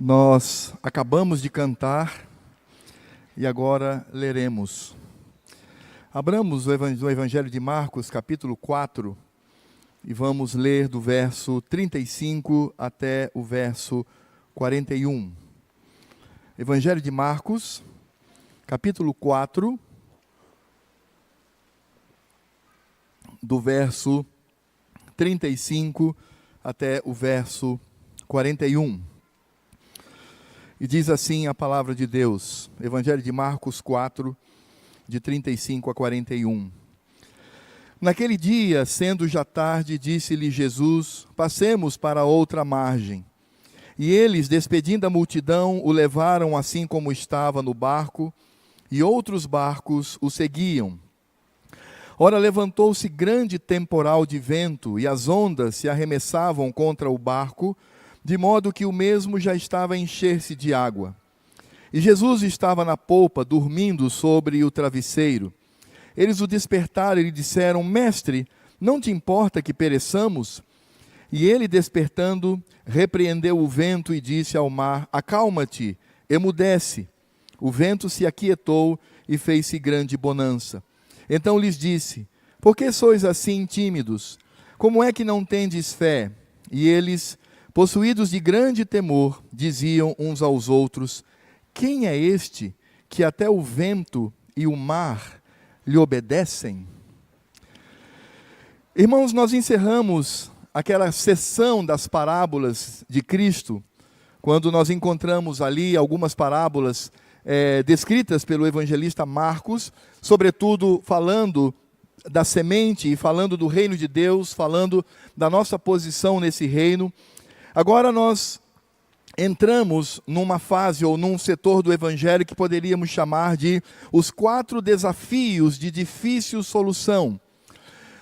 Nós acabamos de cantar e agora leremos. Abramos o Evangelho de Marcos, capítulo 4, e vamos ler do verso 35 até o verso 41. Evangelho de Marcos, capítulo 4, do verso 35 até o verso 41. E diz assim a palavra de Deus, Evangelho de Marcos 4, de 35 a 41. Naquele dia, sendo já tarde, disse-lhe Jesus: passemos para outra margem. E eles, despedindo a multidão, o levaram assim como estava no barco, e outros barcos o seguiam. Ora, levantou-se grande temporal de vento, e as ondas se arremessavam contra o barco, de modo que o mesmo já estava a encher-se de água. E Jesus estava na polpa, dormindo sobre o travesseiro. Eles o despertaram e lhe disseram: Mestre, não te importa que pereçamos? E ele, despertando, repreendeu o vento e disse ao mar: Acalma-te, emudece. O vento se aquietou e fez-se grande bonança. Então lhes disse: Por que sois assim tímidos? Como é que não tendes fé? E eles, possuídos de grande temor, diziam uns aos outros: Quem é este que até o vento e o mar lhe obedecem? Irmãos, nós encerramos aquela sessão das parábolas de Cristo, quando nós encontramos ali algumas parábolas descritas pelo evangelista Marcos, sobretudo falando da semente e falando do reino de Deus, falando da nossa posição nesse reino. Agora nós entramos numa fase ou num setor do evangelho que poderíamos chamar de os 4 desafios de difícil solução.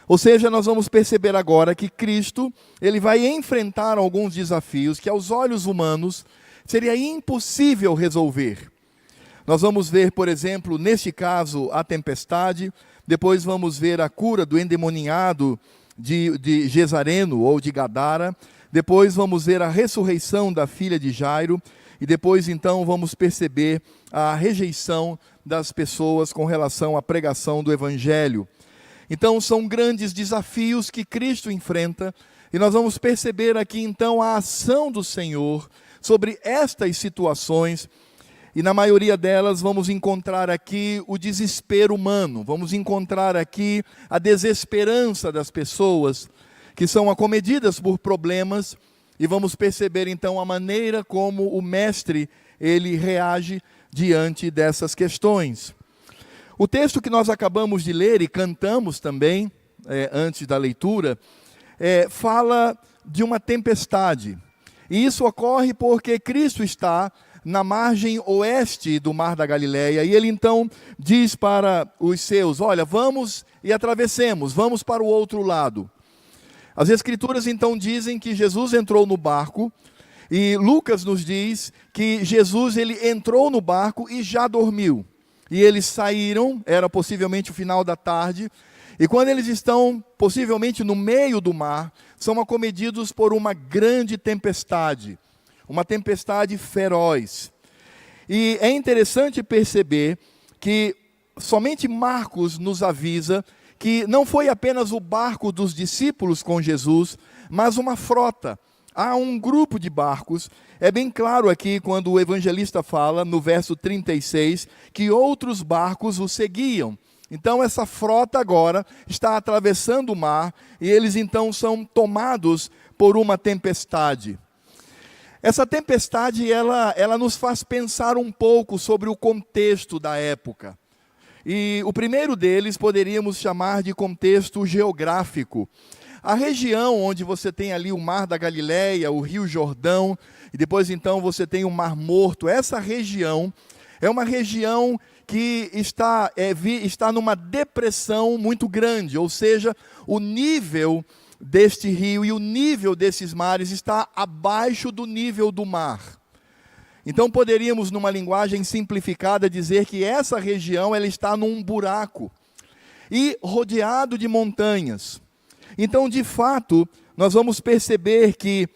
Ou seja, nós vamos perceber agora que Cristo, ele vai enfrentar alguns desafios que aos olhos humanos seria impossível resolver. Nós vamos ver, por exemplo, neste caso, a tempestade, depois vamos ver a cura do endemoniado de Gesareno ou de Gadara, depois vamos ver a ressurreição da filha de Jairo, e depois então vamos perceber a rejeição das pessoas com relação à pregação do Evangelho. Então são grandes desafios que Cristo enfrenta, e nós vamos perceber aqui então a ação do Senhor sobre estas situações, e na maioria delas vamos encontrar aqui o desespero humano, vamos encontrar aqui a desesperança das pessoas que são acometidas por problemas, e vamos perceber então a maneira como o mestre ele reage diante dessas questões. O texto que nós acabamos de ler e cantamos também, antes da leitura, fala de uma tempestade. E isso ocorre porque Cristo está na margem oeste do Mar da Galileia, e ele então diz para os seus: olha, vamos e atravessemos, vamos para o outro lado. As Escrituras então dizem que Jesus entrou no barco, e Lucas nos diz que Jesus ele entrou no barco e já dormiu. E eles saíram, era possivelmente o final da tarde, e quando eles estão possivelmente no meio do mar, são acometidos por uma grande tempestade, uma tempestade feroz. E é interessante perceber que somente Marcos nos avisa que não foi apenas o barco dos discípulos com Jesus, mas uma frota. Há um grupo de barcos. É bem claro aqui quando o evangelista fala, no verso 36, que outros barcos o seguiam. Então essa frota agora está atravessando o mar, e eles então são tomados por uma tempestade. Essa tempestade, ela nos faz pensar um pouco sobre o contexto da época. E o primeiro deles poderíamos chamar de contexto geográfico. A região onde você tem ali o Mar da Galileia, o Rio Jordão, e depois então você tem o Mar Morto, essa região é uma região que está numa depressão muito grande, ou seja, o nível deste rio e o nível desses mares está abaixo do nível do mar. Então poderíamos, numa linguagem simplificada, dizer que essa região ela está num buraco e rodeado de montanhas. Então, de fato, nós vamos perceber que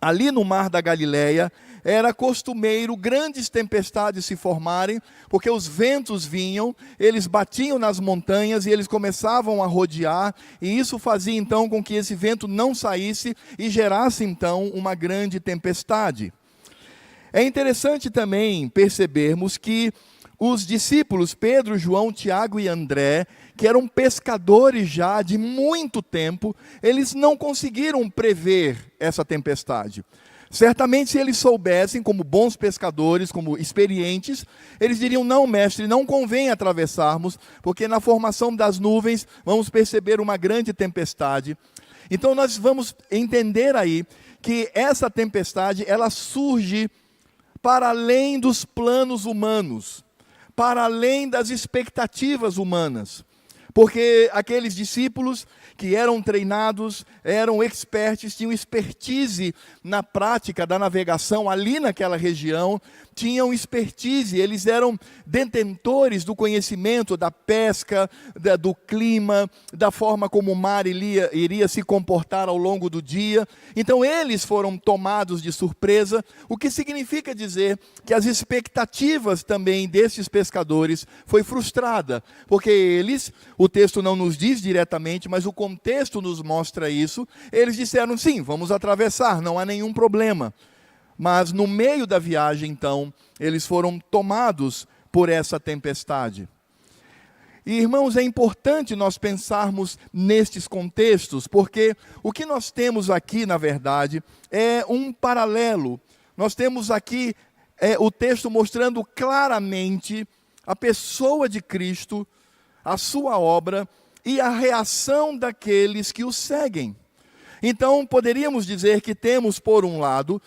ali no Mar da Galileia era costumeiro grandes tempestades se formarem, porque os ventos vinham, eles batiam nas montanhas e eles começavam a rodear, e isso fazia então com que esse vento não saísse e gerasse então uma grande tempestade. É interessante também percebermos que os discípulos Pedro, João, Tiago e André, que eram pescadores já de muito tempo, eles não conseguiram prever essa tempestade. Certamente, se eles soubessem, como bons pescadores, como experientes, eles diriam: não, mestre, não convém atravessarmos, porque na formação das nuvens vamos perceber uma grande tempestade. Então nós vamos entender aí que essa tempestade, ela surge para além dos planos humanos, para além das expectativas humanas. Porque aqueles discípulos que eram treinados, eram experts, tinham expertise na prática da navegação ali naquela região, tinham expertise, eles eram detentores do conhecimento da pesca, do clima, da forma como o mar iria se comportar ao longo do dia. Então eles foram tomados de surpresa, o que significa dizer que as expectativas também desses pescadores foi frustrada, porque eles, o texto não nos diz diretamente, mas o contexto nos mostra isso, eles disseram: sim, vamos atravessar, não há nenhum problema. Mas no meio da viagem, então, eles foram tomados por essa tempestade. E, irmãos, é importante nós pensarmos nestes contextos, porque o que nós temos aqui, na verdade, é um paralelo. Nós temos aqui o texto mostrando claramente a pessoa de Cristo, a sua obra e a reação daqueles que o seguem. Então, poderíamos dizer que temos, por um lado,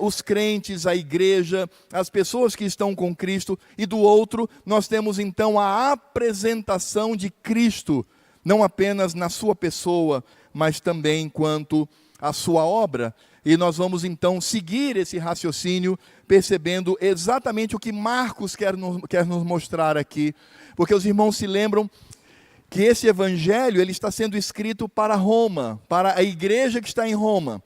os crentes, a igreja, as pessoas que estão com Cristo, e do outro, nós temos então a apresentação de Cristo, não apenas na sua pessoa, mas também quanto à sua obra. E nós vamos então seguir esse raciocínio, percebendo exatamente o que Marcos quer nos mostrar aqui, porque os irmãos se lembram que esse evangelho ele está sendo escrito para Roma, para a igreja que está em Roma.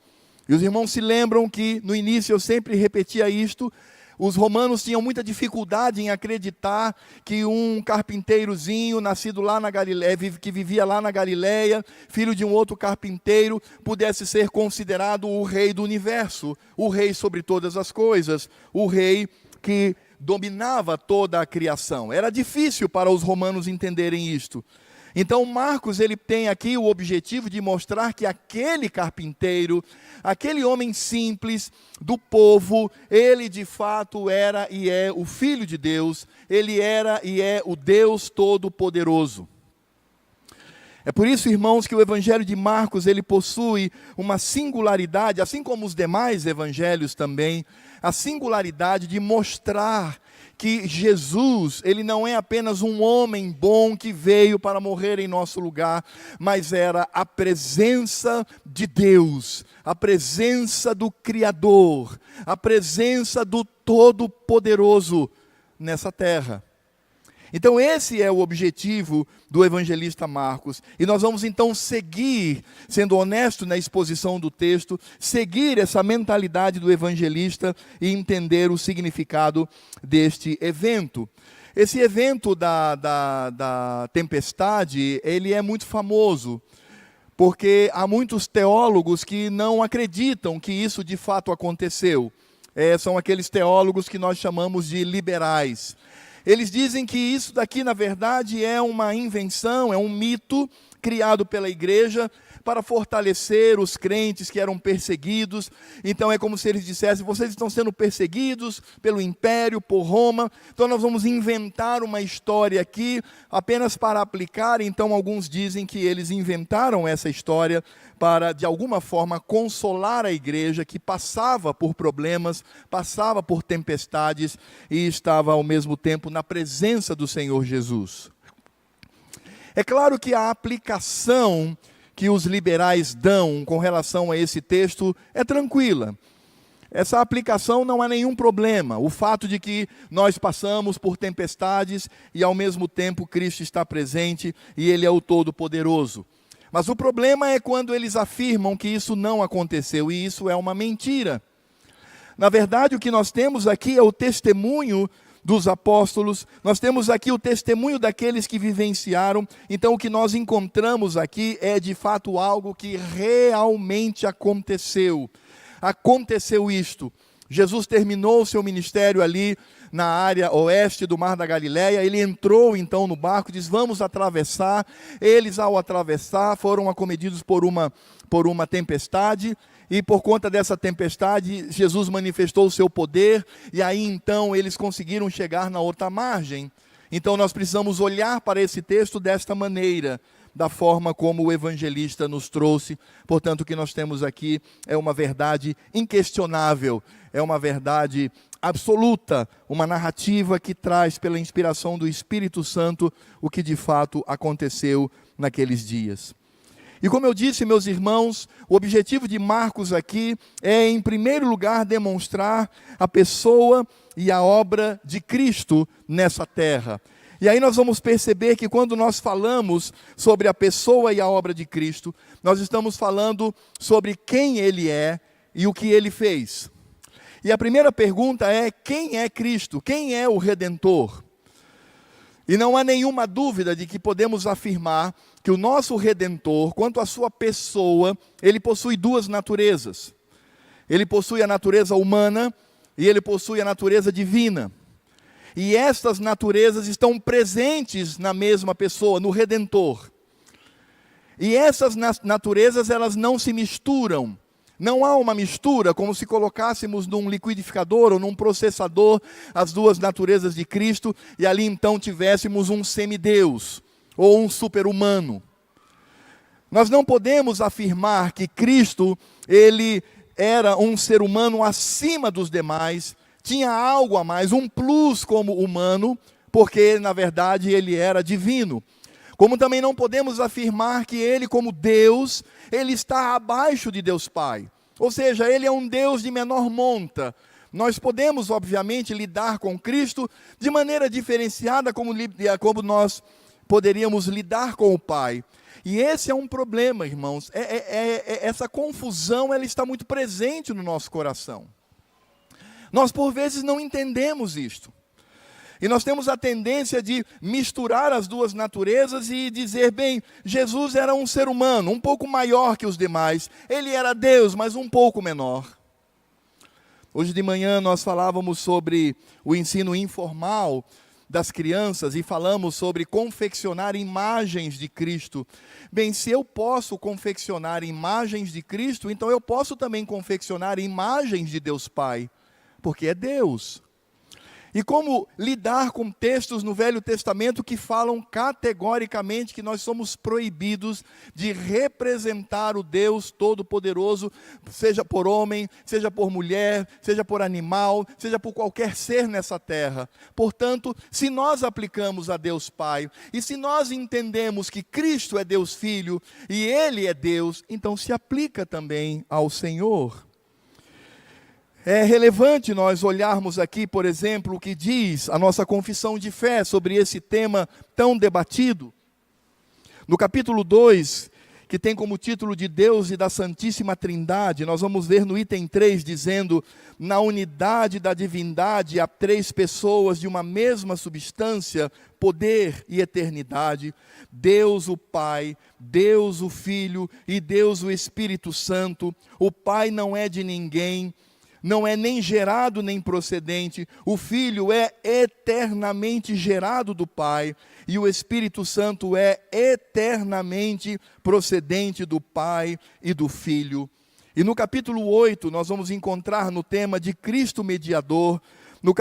E os irmãos se lembram que no início eu sempre repetia isto: os romanos tinham muita dificuldade em acreditar que um carpinteirozinho nascido lá na Galileia, que vivia lá na Galileia, filho de um outro carpinteiro, pudesse ser considerado o rei do universo, o rei sobre todas as coisas, o rei que dominava toda a criação. Era difícil para os romanos entenderem isto. Então Marcos ele tem aqui o objetivo de mostrar que aquele carpinteiro, aquele homem simples do povo, ele de fato era e é o Filho de Deus, ele era e é o Deus Todo-Poderoso. É por isso, irmãos, que o Evangelho de Marcos ele possui uma singularidade, assim como os demais evangelhos também, a singularidade de mostrar que Jesus, ele não é apenas um homem bom que veio para morrer em nosso lugar, mas era a presença de Deus, a presença do Criador, a presença do Todo-Poderoso nessa terra. Então esse é o objetivo do evangelista Marcos, e nós vamos então seguir, sendo honesto na exposição do texto, seguir essa mentalidade do evangelista e entender o significado deste evento. Esse evento da tempestade, ele é muito famoso, porque há muitos teólogos que não acreditam que isso de fato aconteceu. São aqueles teólogos que nós chamamos de liberais. Eles dizem que isso daqui, na verdade, é uma invenção, é um mito criado pela igreja para fortalecer os crentes que eram perseguidos. Então é como se eles dissessem: vocês estão sendo perseguidos pelo império, por Roma, então nós vamos inventar uma história aqui apenas para aplicar. Então alguns dizem que eles inventaram essa história para, de alguma forma, consolar a igreja que passava por problemas, passava por tempestades e estava ao mesmo tempo na presença do Senhor Jesus. É claro que a aplicação que os liberais dão com relação a esse texto é tranquila. Essa aplicação não há nenhum problema. O fato de que nós passamos por tempestades e ao mesmo tempo Cristo está presente e Ele é o Todo-Poderoso. Mas o problema é quando eles afirmam que isso não aconteceu, e isso é uma mentira. Na verdade, o que nós temos aqui é o testemunho dos apóstolos, nós temos aqui o testemunho daqueles que vivenciaram. Então o que nós encontramos aqui é de fato algo que realmente aconteceu. Aconteceu isto. Jesus terminou o seu ministério ali na área oeste do Mar da Galileia. Ele entrou então no barco e diz: vamos atravessar. Eles, ao atravessar, foram acometidos por uma tempestade. E por conta dessa tempestade, Jesus manifestou o seu poder, e aí então eles conseguiram chegar na outra margem. Então nós precisamos olhar para esse texto desta maneira, da forma como o evangelista nos trouxe. Portanto, o que nós temos aqui é uma verdade inquestionável, é uma verdade absoluta, uma narrativa que traz pela inspiração do Espírito Santo o que de fato aconteceu naqueles dias. E como eu disse, meus irmãos, o objetivo de Marcos aqui é, em primeiro lugar, demonstrar a pessoa e a obra de Cristo nessa terra. E aí nós vamos perceber que quando nós falamos sobre a pessoa e a obra de Cristo, nós estamos falando sobre quem Ele é e o que Ele fez. E a primeira pergunta é: quem é Cristo? Quem é o Redentor? E não há nenhuma dúvida de que podemos afirmar que o nosso Redentor, quanto à sua pessoa, ele possui duas naturezas. Ele possui a natureza humana e ele possui a natureza divina. E estas naturezas estão presentes na mesma pessoa, no Redentor. E essas naturezas, elas não se misturam. Não há uma mistura, como se colocássemos num liquidificador ou num processador as duas naturezas de Cristo, e ali então tivéssemos um semideus ou um super-humano. Nós não podemos afirmar que Cristo, ele era um ser humano acima dos demais, tinha algo a mais, um plus como humano, porque na verdade ele era divino. Como também não podemos afirmar que ele, como Deus, ele está abaixo de Deus Pai. Ou seja, ele é um Deus de menor monta. Nós podemos, obviamente, lidar com Cristo de maneira diferenciada, como nós poderíamos lidar com o Pai. E esse é um problema, irmãos. Essa confusão, ela está muito presente no nosso coração. Nós, por vezes, não entendemos isto. E nós temos a tendência de misturar as duas naturezas e dizer: bem, Jesus era um ser humano, um pouco maior que os demais. Ele era Deus, mas um pouco menor. Hoje de manhã nós falávamos sobre o ensino informal das crianças e falamos sobre confeccionar imagens de Cristo. Bem, se eu posso confeccionar imagens de Cristo, então eu posso também confeccionar imagens de Deus Pai, porque é Deus. E como lidar com textos no Velho Testamento que falam categoricamente que nós somos proibidos de representar o Deus Todo-Poderoso, seja por homem, seja por mulher, seja por animal, seja por qualquer ser nessa terra. Portanto, se nós aplicamos a Deus Pai, e se nós entendemos que Cristo é Deus Filho, e Ele é Deus, então se aplica também ao Senhor. É relevante nós olharmos aqui, por exemplo, o que diz a nossa confissão de fé sobre esse tema tão debatido. No capítulo 2, que tem como título de Deus e da Santíssima Trindade, nós vamos ver no item 3, dizendo: na unidade da divindade há três pessoas de uma mesma substância, poder e eternidade, Deus o Pai, Deus o Filho e Deus o Espírito Santo. O Pai não é de ninguém, não é nem gerado nem procedente, o Filho é eternamente gerado do Pai, e o Espírito Santo é eternamente procedente do Pai e do Filho. E no capítulo 8, nós vamos encontrar no tema de Cristo mediador,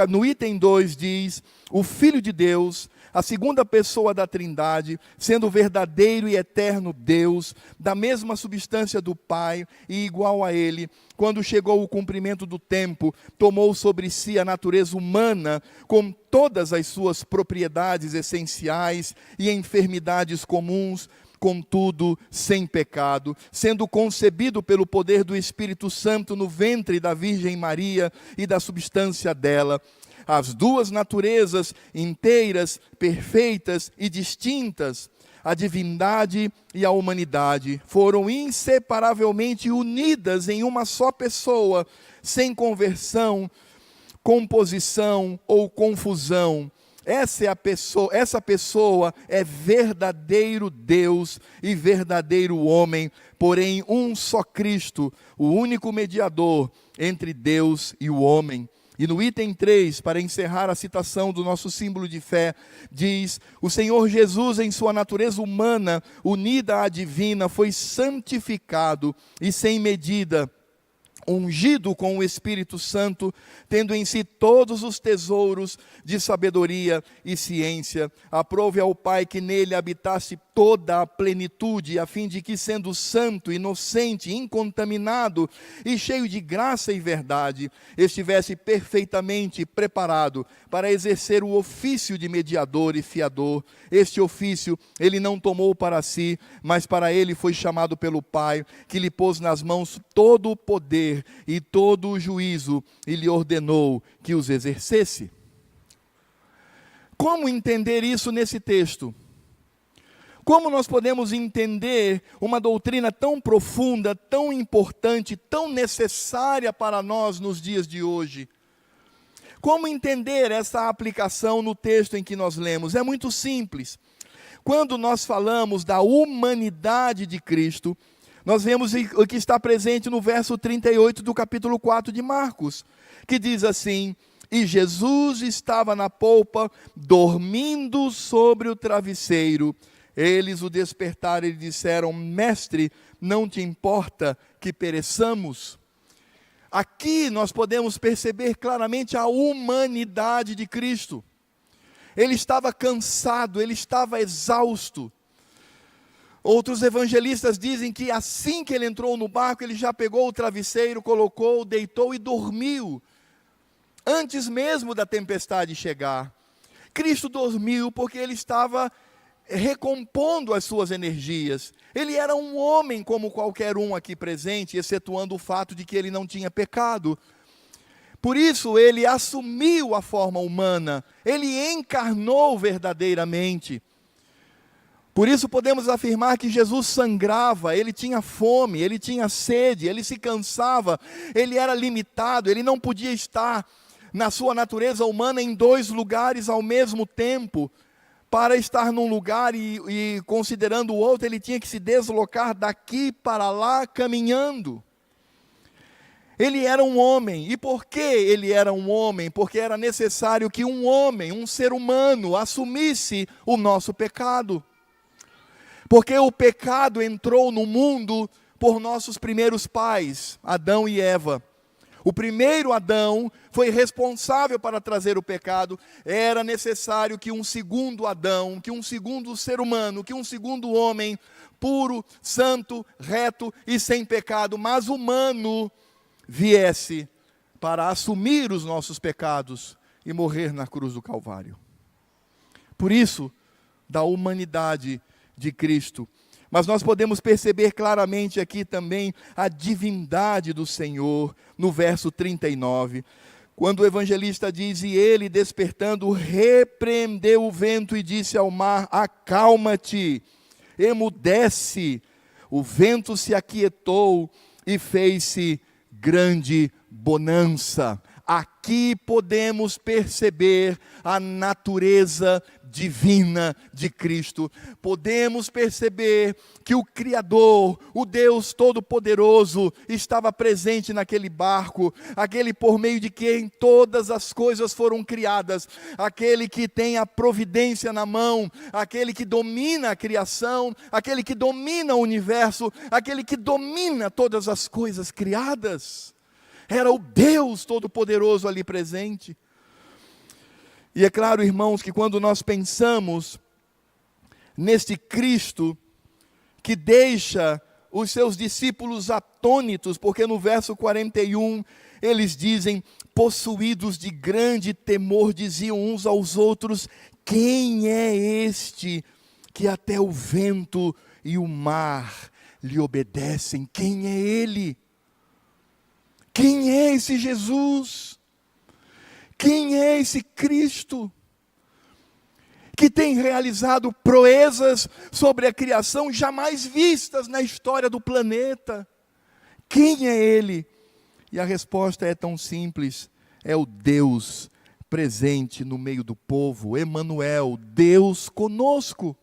no item 2 diz: o Filho de Deus, a segunda pessoa da Trindade, sendo verdadeiro e eterno Deus, da mesma substância do Pai e igual a Ele, quando chegou o cumprimento do tempo, tomou sobre si a natureza humana, com todas as suas propriedades essenciais e enfermidades comuns, contudo sem pecado, sendo concebido pelo poder do Espírito Santo no ventre da Virgem Maria e da substância dela. As duas naturezas inteiras, perfeitas e distintas, a divindade e a humanidade foram inseparavelmente unidas em uma só pessoa, sem conversão, composição ou confusão. Essa pessoa é verdadeiro Deus e verdadeiro homem, porém um só Cristo, o único mediador entre Deus e o homem. E no item 3, para encerrar a citação do nosso símbolo de fé, diz: o Senhor Jesus, em sua natureza humana, unida à divina, foi santificado e sem medida, ungido com o Espírito Santo, tendo em si todos os tesouros de sabedoria e ciência. Aprove ao Pai que nele habitasse toda a plenitude, a fim de que, sendo santo, inocente, incontaminado e cheio de graça e verdade, estivesse perfeitamente preparado para exercer o ofício de mediador e fiador. Este ofício ele não tomou para si, mas para ele foi chamado pelo Pai, que lhe pôs nas mãos todo o poder e todo o juízo, e lhe ordenou que os exercesse. Como entender isso nesse texto? Como nós podemos entender uma doutrina tão profunda, tão importante, tão necessária para nós nos dias de hoje? Como entender essa aplicação no texto em que nós lemos? É muito simples. Quando nós falamos da humanidade de Cristo, nós vemos o que está presente no verso 38 do capítulo 4 de Marcos, que diz assim: e Jesus estava na polpa, dormindo sobre o travesseiro. Eles o despertaram e lhe disseram: mestre, não te importa que pereçamos? Aqui nós podemos perceber claramente a humanidade de Cristo. Ele estava cansado, ele estava exausto. Outros evangelistas dizem que assim que ele entrou no barco, ele já pegou o travesseiro, colocou, deitou e dormiu, antes mesmo da tempestade chegar. Cristo dormiu porque ele estava recompondo as suas energias. Ele era um homem como qualquer um aqui presente, excetuando o fato de que ele não tinha pecado. Por isso ele assumiu a forma humana, ele encarnou verdadeiramente. Por isso podemos afirmar que Jesus sangrava, ele tinha fome, ele tinha sede, ele se cansava, ele era limitado, ele não podia estar na sua natureza humana em dois lugares ao mesmo tempo. Para estar num lugar e considerando o outro, ele tinha que se deslocar daqui para lá caminhando. Ele era um homem. E por que ele era um homem? Porque era necessário que um homem, um ser humano, assumisse o nosso pecado. Porque o pecado entrou no mundo por nossos primeiros pais, Adão e Eva. O primeiro Adão foi responsável para trazer o pecado. Era necessário que um segundo Adão, que um segundo ser humano, que um segundo homem, puro, santo, reto e sem pecado, mas humano, viesse para assumir os nossos pecados e morrer na cruz do Calvário. Por isso, da humanidade de Cristo. Mas nós podemos perceber claramente aqui também a divindade do Senhor, no verso 39, quando o evangelista diz: e ele, despertando, repreendeu o vento e disse ao mar: acalma-te, emudece. O vento se aquietou e fez-se grande bonança. Aqui podemos perceber a natureza divina de Cristo. Podemos perceber que o Criador, o Deus Todo-Poderoso, estava presente naquele barco, aquele por meio de quem todas as coisas foram criadas, aquele que tem a providência na mão, aquele que domina a criação, aquele que domina o universo, aquele que domina todas as coisas criadas. Era o Deus Todo-Poderoso ali presente. E é claro, irmãos, que quando nós pensamos neste Cristo que deixa os seus discípulos atônitos, porque no verso 41 eles dizem: possuídos de grande temor, diziam uns aos outros: quem é este que até o vento e o mar lhe obedecem? Quem é ele? Quem é esse Jesus? Quem é esse Cristo? que tem realizado proezas sobre a criação jamais vistas na história do planeta. Quem é Ele? E a resposta é tão simples: é o Deus presente no meio do povo, Emanuel, Deus conosco.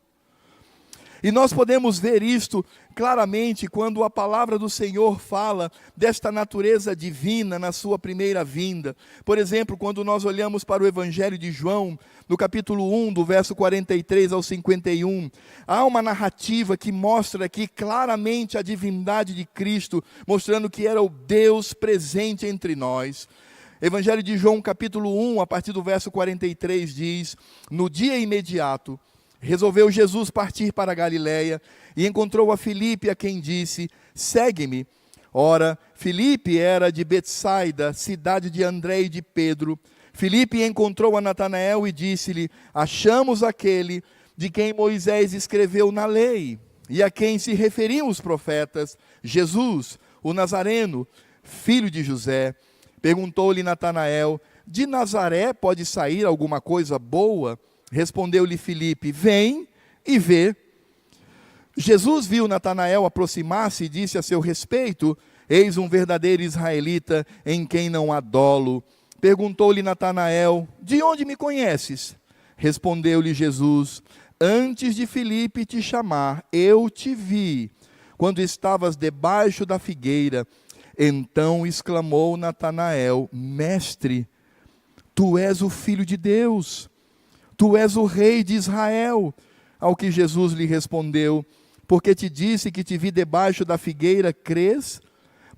E nós podemos ver isto claramente quando a palavra do Senhor fala desta natureza divina na sua primeira vinda. Por exemplo, quando nós olhamos para o Evangelho de João, no capítulo 1, do verso 43 ao 51, há uma narrativa que mostra aqui claramente a divindade de Cristo, mostrando que era o Deus presente entre nós. Evangelho de João, capítulo 1, a partir do verso 43, diz: no dia imediato, resolveu Jesus partir para a Galiléia e encontrou a Filipe, a quem disse: segue-me. Ora, Filipe era de Betsaida, cidade de André e de Pedro. Filipe encontrou a Natanael e disse-lhe: achamos aquele de quem Moisés escreveu na lei, e a quem se referiam os profetas, Jesus, o Nazareno, filho de José. Perguntou-lhe Natanael: de Nazaré pode sair alguma coisa boa? Respondeu-lhe Filipe: vem e vê. Jesus viu Natanael aproximar-se e disse a seu respeito: eis um verdadeiro israelita em quem não há dolo. Perguntou-lhe Natanael: de onde me conheces? Respondeu-lhe Jesus: antes de Filipe te chamar, eu te vi, quando estavas debaixo da figueira. Então exclamou Natanael: mestre, tu és o Filho de Deus, tu és o Rei de Israel. Ao que Jesus lhe respondeu: porque te disse que te vi debaixo da figueira, crês?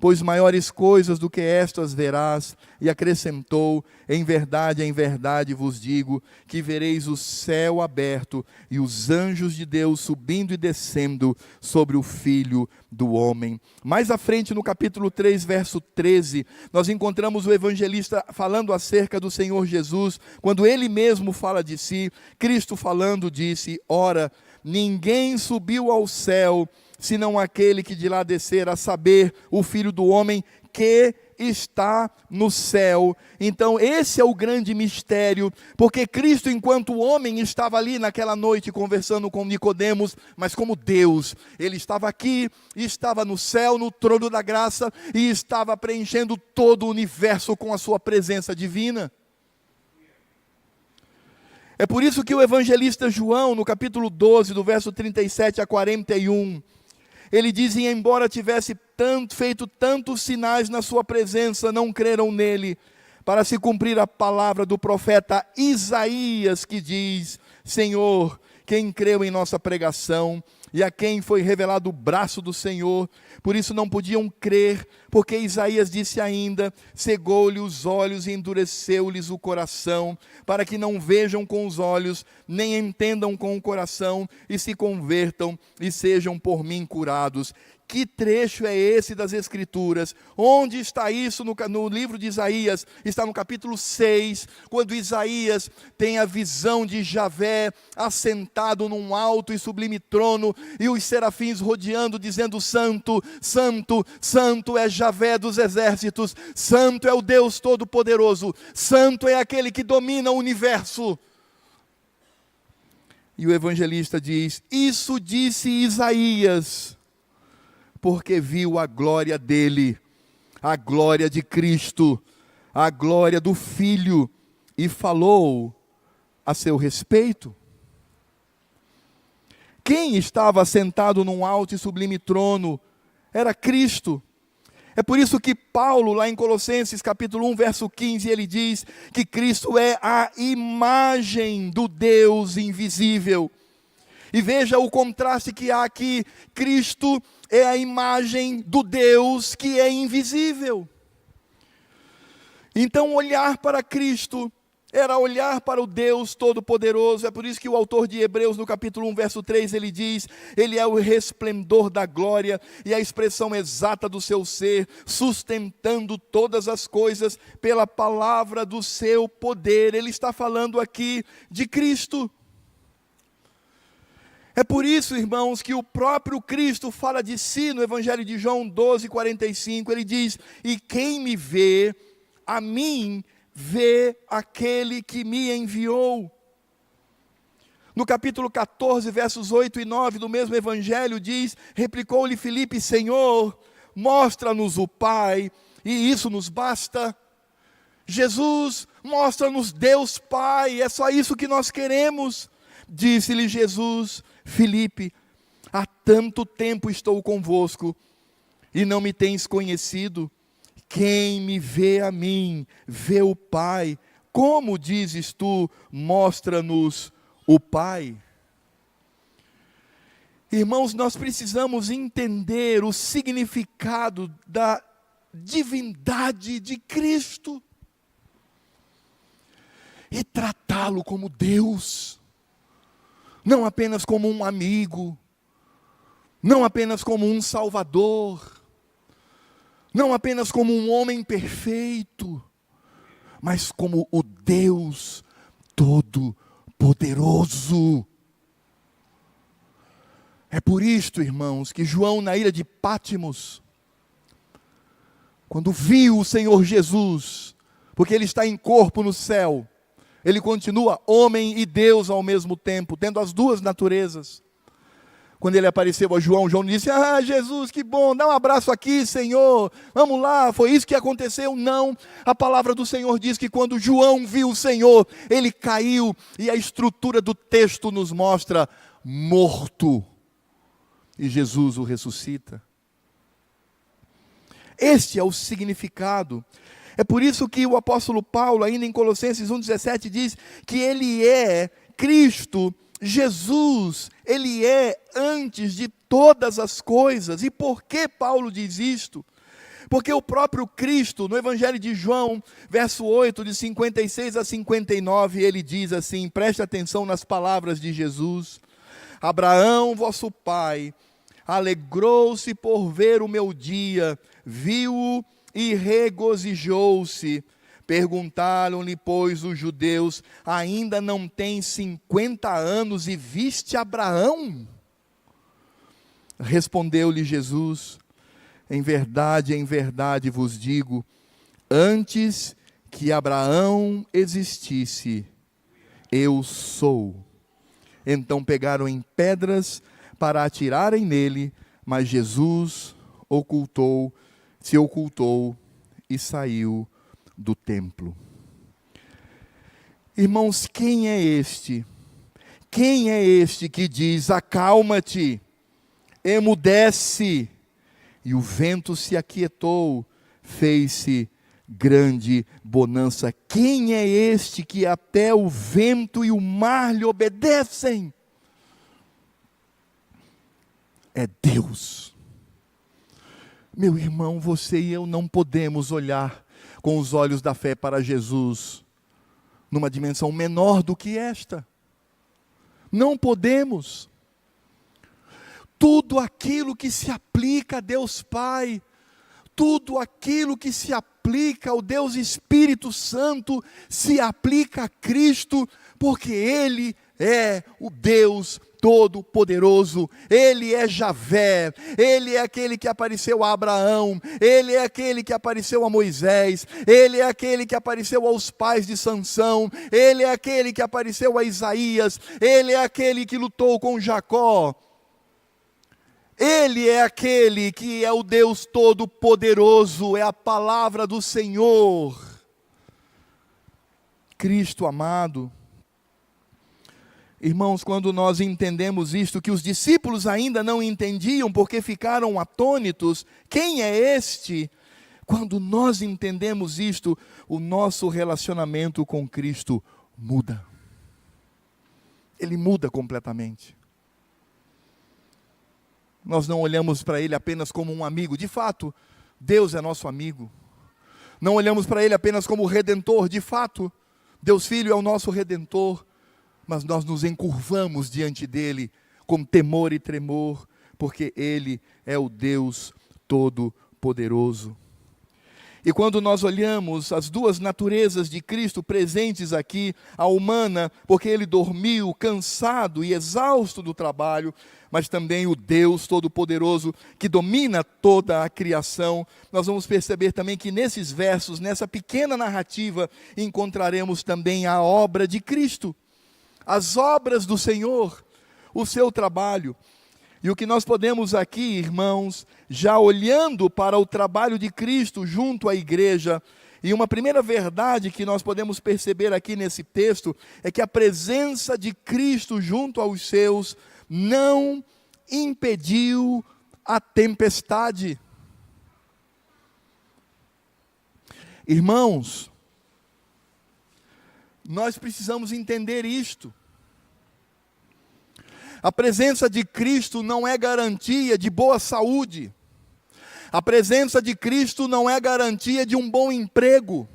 Pois maiores coisas do que estas verás. E acrescentou: em verdade vos digo, que vereis o céu aberto, e os anjos de Deus subindo e descendo sobre o Filho do Homem. Mais à frente, no capítulo 3, verso 13, nós encontramos o evangelista falando acerca do Senhor Jesus, quando ele mesmo fala de si. Cristo falando disse: ora, ninguém subiu ao céu, senão aquele que de lá descer, a saber, o Filho do Homem que está no céu. Então esse é o grande mistério, porque Cristo, enquanto homem, estava ali naquela noite conversando com Nicodemos, mas como Deus, ele estava aqui, estava no céu, no trono da graça, e estava preenchendo todo o universo com a sua presença divina. É por isso que o evangelista João, no capítulo 12, do verso 37 a 41, ele diz: e embora tivesse feito tantos sinais na sua presença, não creram nele, para se cumprir a palavra do profeta Isaías, que diz: Senhor, quem creu em nossa pregação, e a quem foi revelado o braço do Senhor? Por isso não podiam crer, porque Isaías disse ainda: cegou-lhe os olhos e endureceu-lhes o coração, para que não vejam com os olhos, nem entendam com o coração, e se convertam e sejam por mim curados. Que trecho é esse das Escrituras? Onde está isso no livro de Isaías? Está no capítulo 6, quando Isaías tem a visão de Javé assentado num alto e sublime trono, e os serafins rodeando, dizendo: santo, santo, santo é Javé dos exércitos, santo é o Deus Todo-Poderoso, santo é aquele que domina o universo. E o evangelista diz: isso disse Isaías, porque viu a glória dele, a glória de Cristo, a glória do Filho, e falou a seu respeito. Quem estava sentado num alto e sublime trono era Cristo. É por isso que Paulo, lá em Colossenses capítulo 1, verso 15, ele diz que Cristo é a imagem do Deus invisível. E veja o contraste que há aqui: Cristo é a imagem do Deus que é invisível. Então olhar para Cristo era olhar para o Deus Todo-Poderoso. É por isso que o autor de Hebreus, no capítulo 1, verso 3, ele diz: ele é o resplendor da glória e a expressão exata do seu ser, sustentando todas as coisas pela palavra do seu poder. Ele está falando aqui de Cristo. É por isso, irmãos, que o próprio Cristo fala de si no Evangelho de João 12, 45, ele diz: e quem me vê, a mim vê aquele que me enviou. No capítulo 14, versos 8 e 9 do mesmo evangelho diz: replicou-lhe Filipe: Senhor, mostra-nos o Pai, e isso nos basta. Jesus, mostra-nos Deus Pai, é só isso que nós queremos. Disse-lhe Jesus: Filipe, há tanto tempo estou convosco, e não me tens conhecido. Quem me vê a mim, vê o Pai. Como dizes tu, mostra-nos o Pai? Irmãos, nós precisamos entender o significado da divindade de Cristo e tratá-lo como Deus, não apenas como um amigo, não apenas como um salvador, não apenas como um homem perfeito, mas como o Deus Todo-Poderoso. É por isto, irmãos, que João, na ilha de Pátimos, quando viu o Senhor Jesus, porque ele está em corpo no céu, ele continua homem e Deus ao mesmo tempo, tendo as duas naturezas. Quando ele apareceu a João, João disse: ah, Jesus, que bom, dá um abraço aqui, Senhor, vamos lá, foi isso que aconteceu? Não, a palavra do Senhor diz que quando João viu o Senhor, ele caiu, e a estrutura do texto nos mostra morto, e Jesus o ressuscita. Este é o significado. É por isso que o apóstolo Paulo, ainda em Colossenses 1,17, diz que ele é Cristo, Jesus, ele é antes de todas as coisas. E por que Paulo diz isto? Porque o próprio Cristo, no Evangelho de João, verso 8, de 56 a 59, ele diz assim, preste atenção nas palavras de Jesus: Abraão, vosso pai, alegrou-se por ver o meu dia, viu-o e regozijou-se. Perguntaram-lhe, pois, os judeus: ainda não tem 50 anos e viste Abraão? Respondeu-lhe Jesus: em verdade vos digo, antes que Abraão existisse, eu sou. Então pegaram em pedras para atirarem nele, mas Jesus se ocultou e saiu do templo. Irmãos, quem é este? Quem é este que diz: acalma-te, emudece? E o vento se aquietou, fez-se grande bonança. Quem é este que até o vento e o mar lhe obedecem? É Deus. Meu irmão, você e eu não podemos olhar com os olhos da fé para Jesus numa dimensão menor do que esta. Não podemos. Tudo aquilo que se aplica a Deus Pai, tudo aquilo que se aplica ao Deus Espírito Santo, se aplica a Cristo, porque Ele é o Deus Todo-Poderoso, Ele é Javé, Ele é aquele que apareceu a Abraão, Ele é aquele que apareceu a Moisés, Ele é aquele que apareceu aos pais de Sansão, Ele é aquele que apareceu a Isaías, Ele é aquele que lutou com Jacó, Ele é aquele que é o Deus Todo-Poderoso, é a palavra do Senhor. Cristo amado, irmãos, quando nós entendemos isto, que os discípulos ainda não entendiam, porque ficaram atônitos, quem é este? Quando nós entendemos isto, o nosso relacionamento com Cristo muda. Ele muda completamente. Nós não olhamos para Ele apenas como um amigo. De fato, Deus é nosso amigo. Não olhamos para Ele apenas como Redentor. De fato, Deus Filho é o nosso Redentor. Mas nós nos encurvamos diante dEle com temor e tremor, porque Ele é o Deus Todo-Poderoso. E quando nós olhamos as duas naturezas de Cristo presentes aqui, a humana, porque Ele dormiu, cansado e exausto do trabalho, mas também o Deus Todo-Poderoso, que domina toda a criação, nós vamos perceber também que nesses versos, nessa pequena narrativa, encontraremos também a obra de Cristo. as obras do Senhor, o seu trabalho. E o que nós podemos aqui, irmãos, já olhando para o trabalho de Cristo junto à igreja, e uma primeira verdade que nós podemos perceber aqui nesse texto, é que a presença de Cristo junto aos seus não impediu a tempestade. Irmãos, nós precisamos entender isto. A presença de Cristo não é garantia de boa saúde. A presença de Cristo não é garantia de um bom emprego.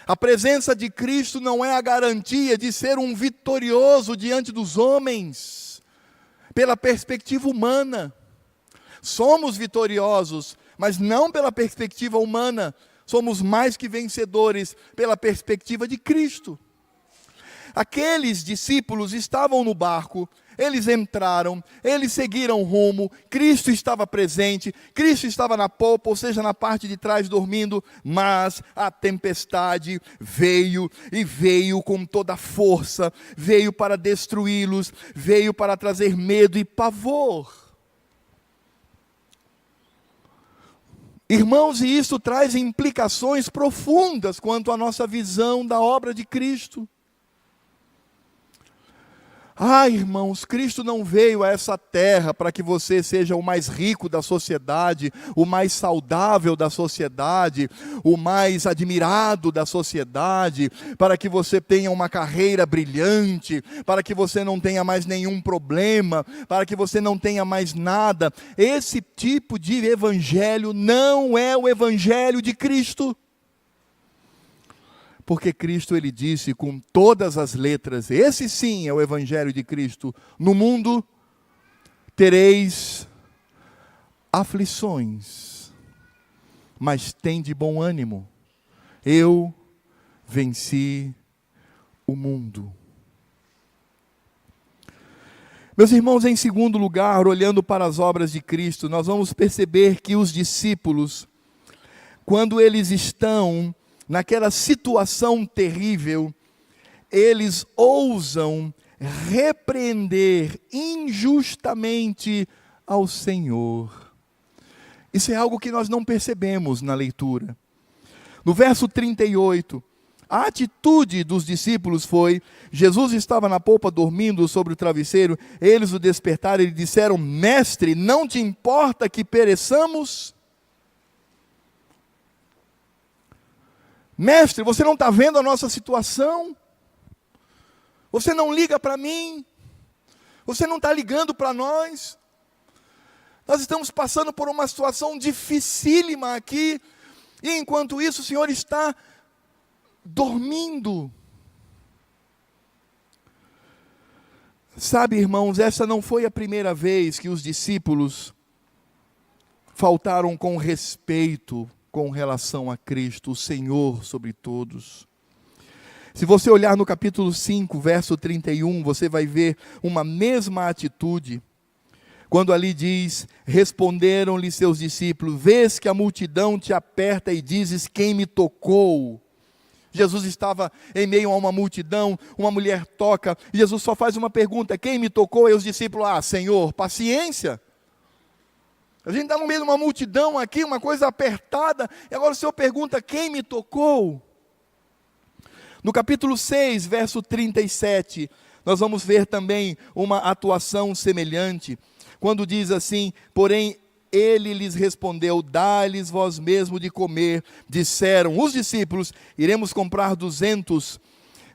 A presença de Cristo não é a garantia de ser um vitorioso diante dos homens, pela perspectiva humana. Somos vitoriosos, mas não pela perspectiva humana. Somos mais que vencedores pela perspectiva de Cristo. Aqueles discípulos estavam no barco, eles entraram, eles seguiram rumo, Cristo estava presente, Cristo estava na polpa, ou seja, na parte de trás dormindo, mas a tempestade veio, e veio com toda a força, veio para destruí-los, veio para trazer medo e pavor. Irmãos, e isso traz implicações profundas quanto à nossa visão da obra de Cristo. Irmãos, Cristo não veio a essa terra para que você seja o mais rico da sociedade, o mais saudável da sociedade, o mais admirado da sociedade, para que você tenha uma carreira brilhante, para que você não tenha mais nenhum problema, para que você não tenha mais nada. Esse tipo de evangelho não é o evangelho de Cristo. Porque Cristo, ele disse com todas as letras, esse sim é o evangelho de Cristo: no mundo tereis aflições, mas tende bom ânimo, eu venci o mundo. Meus irmãos, em segundo lugar, olhando para as obras de Cristo, nós vamos perceber que os discípulos, quando eles estão naquela situação terrível, eles ousam repreender injustamente ao Senhor. Isso é algo que nós não percebemos na leitura. No verso 38, a atitude dos discípulos foi: Jesus estava na polpa dormindo sobre o travesseiro, eles o despertaram e lhe disseram: Mestre, não te importa que pereçamos? Mestre, você não está vendo a nossa situação? Você não liga para mim? Você não está ligando para nós? Nós estamos passando por uma situação dificílima aqui, e enquanto isso o Senhor está dormindo. Sabe, irmãos, essa não foi a primeira vez que os discípulos faltaram com respeito com relação a Cristo, o Senhor sobre todos. Se você olhar no capítulo 5, verso 31, você vai ver uma mesma atitude, quando ali diz: responderam-lhe seus discípulos, vês que a multidão te aperta e dizes: quem me tocou? Jesus estava em meio a uma multidão, uma mulher toca, e Jesus só faz uma pergunta: quem me tocou? E os discípulos: Senhor, paciência. A gente está no meio de uma multidão aqui, uma coisa apertada, e agora o Senhor pergunta: quem me tocou? No capítulo 6, verso 37, nós vamos ver também uma atuação semelhante, quando diz assim: porém ele lhes respondeu: dá-lhes vós mesmo de comer. Disseram os discípulos: iremos comprar 200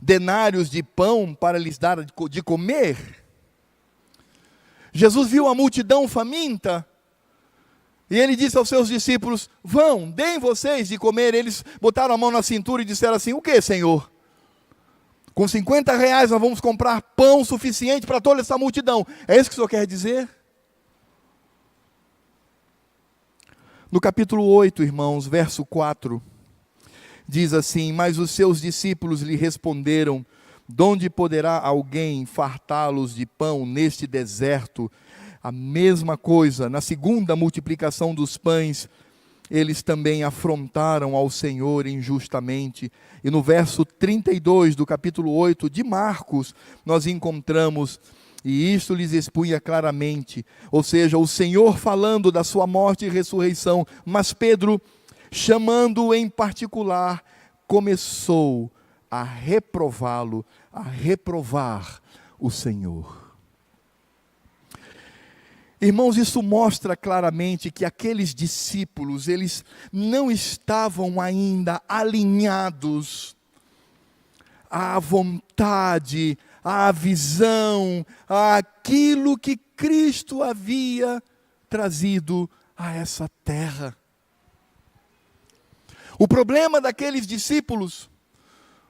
denários de pão para lhes dar de comer? Jesus viu a multidão faminta, e ele disse aos seus discípulos: vão, deem vocês de comer. Eles botaram a mão na cintura e disseram assim: o que, Senhor? Com 50 reais nós vamos comprar pão suficiente para toda essa multidão. É isso que o Senhor quer dizer? No capítulo 8, irmãos, verso 4, diz assim: mas os seus discípulos lhe responderam: donde poderá alguém fartá-los de pão neste deserto? A mesma coisa, na segunda multiplicação dos pães, eles também afrontaram ao Senhor injustamente. E no verso 32 do capítulo 8 de Marcos, nós encontramos, e isto lhes expunha claramente, ou seja, o Senhor falando da sua morte e ressurreição, mas Pedro, chamando-o em particular, começou a reprová-lo, a reprovar o Senhor. Irmãos, isso mostra claramente que aqueles discípulos, eles não estavam ainda alinhados à vontade, à visão, àquilo que Cristo havia trazido a essa terra. O problema daqueles discípulos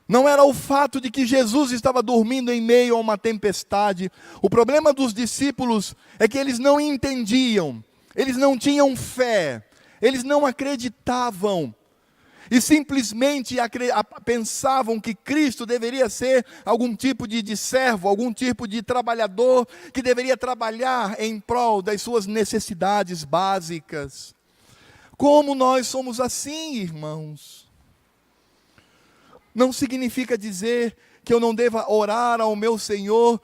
não era o fato de que Jesus estava dormindo em meio a uma tempestade. O problema dos discípulos é que eles não entendiam, eles não tinham fé, eles não acreditavam. E simplesmente pensavam que Cristo deveria ser algum tipo de servo, algum tipo de trabalhador, que deveria trabalhar em prol das suas necessidades básicas. Como nós somos assim, irmãos? Não significa dizer que eu não deva orar ao meu Senhor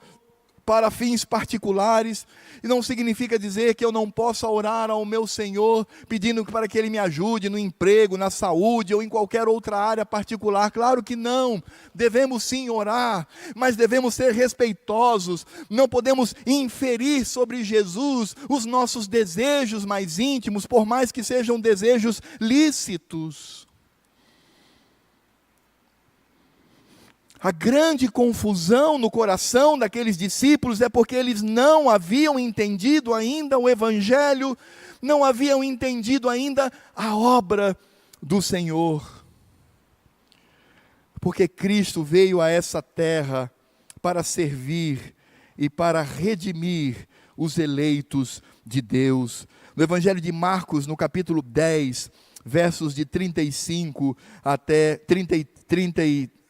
para fins particulares, e não significa dizer que eu não possa orar ao meu Senhor pedindo para que Ele me ajude no emprego, na saúde ou em qualquer outra área particular. Claro que não, devemos sim orar, mas devemos ser respeitosos, não podemos inferir sobre Jesus os nossos desejos mais íntimos, por mais que sejam desejos lícitos. A grande confusão no coração daqueles discípulos é porque eles não haviam entendido ainda o Evangelho, não haviam entendido ainda a obra do Senhor. Porque Cristo veio a essa terra para servir e para redimir os eleitos de Deus. No Evangelho de Marcos, no capítulo 10, versos de 35 até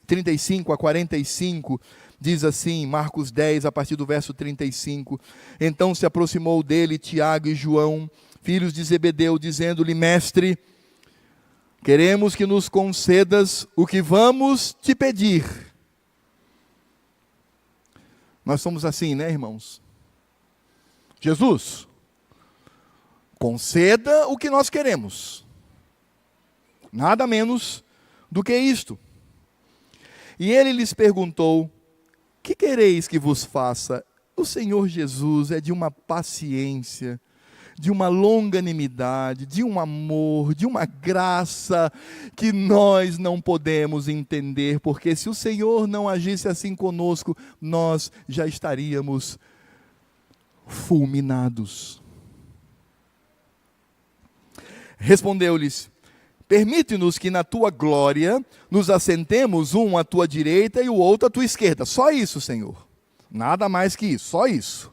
35 a 45, diz assim, Marcos 10, a partir do verso 35. Então se aproximou dele Tiago e João, filhos de Zebedeu, dizendo-lhe: Mestre, queremos que nos concedas o que vamos te pedir. Nós somos assim, né, irmãos? Jesus, conceda o que nós queremos. Nada menos do que isto. E ele lhes perguntou: que quereis que vos faça? O Senhor Jesus é de uma paciência, de uma longanimidade, de um amor, de uma graça que nós não podemos entender, porque se o Senhor não agisse assim conosco, nós já estaríamos fulminados. Respondeu-lhes: permite-nos que na tua glória nos assentemos, um à tua direita e o outro à tua esquerda. Só isso, Senhor. Nada mais que isso, só isso.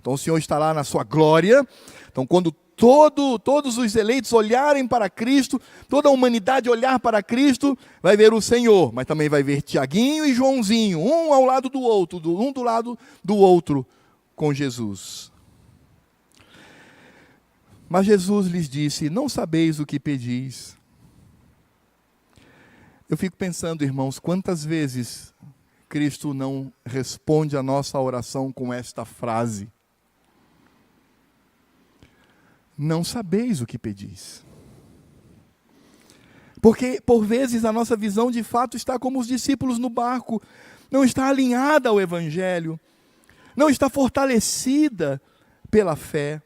Então o Senhor está lá na sua glória. Então quando todos os eleitos olharem para Cristo, toda a humanidade olhar para Cristo, vai ver o Senhor, mas também vai ver Tiaguinho e Joãozinho, um ao lado do outro, um do lado do outro, com Jesus. Mas Jesus lhes disse: não sabeis o que pedis. Eu fico pensando, irmãos, quantas vezes Cristo não responde a nossa oração com esta frase: não sabeis o que pedis. Porque, por vezes, a nossa visão de fato está como os discípulos no barco, não está alinhada ao Evangelho, não está fortalecida pela fé.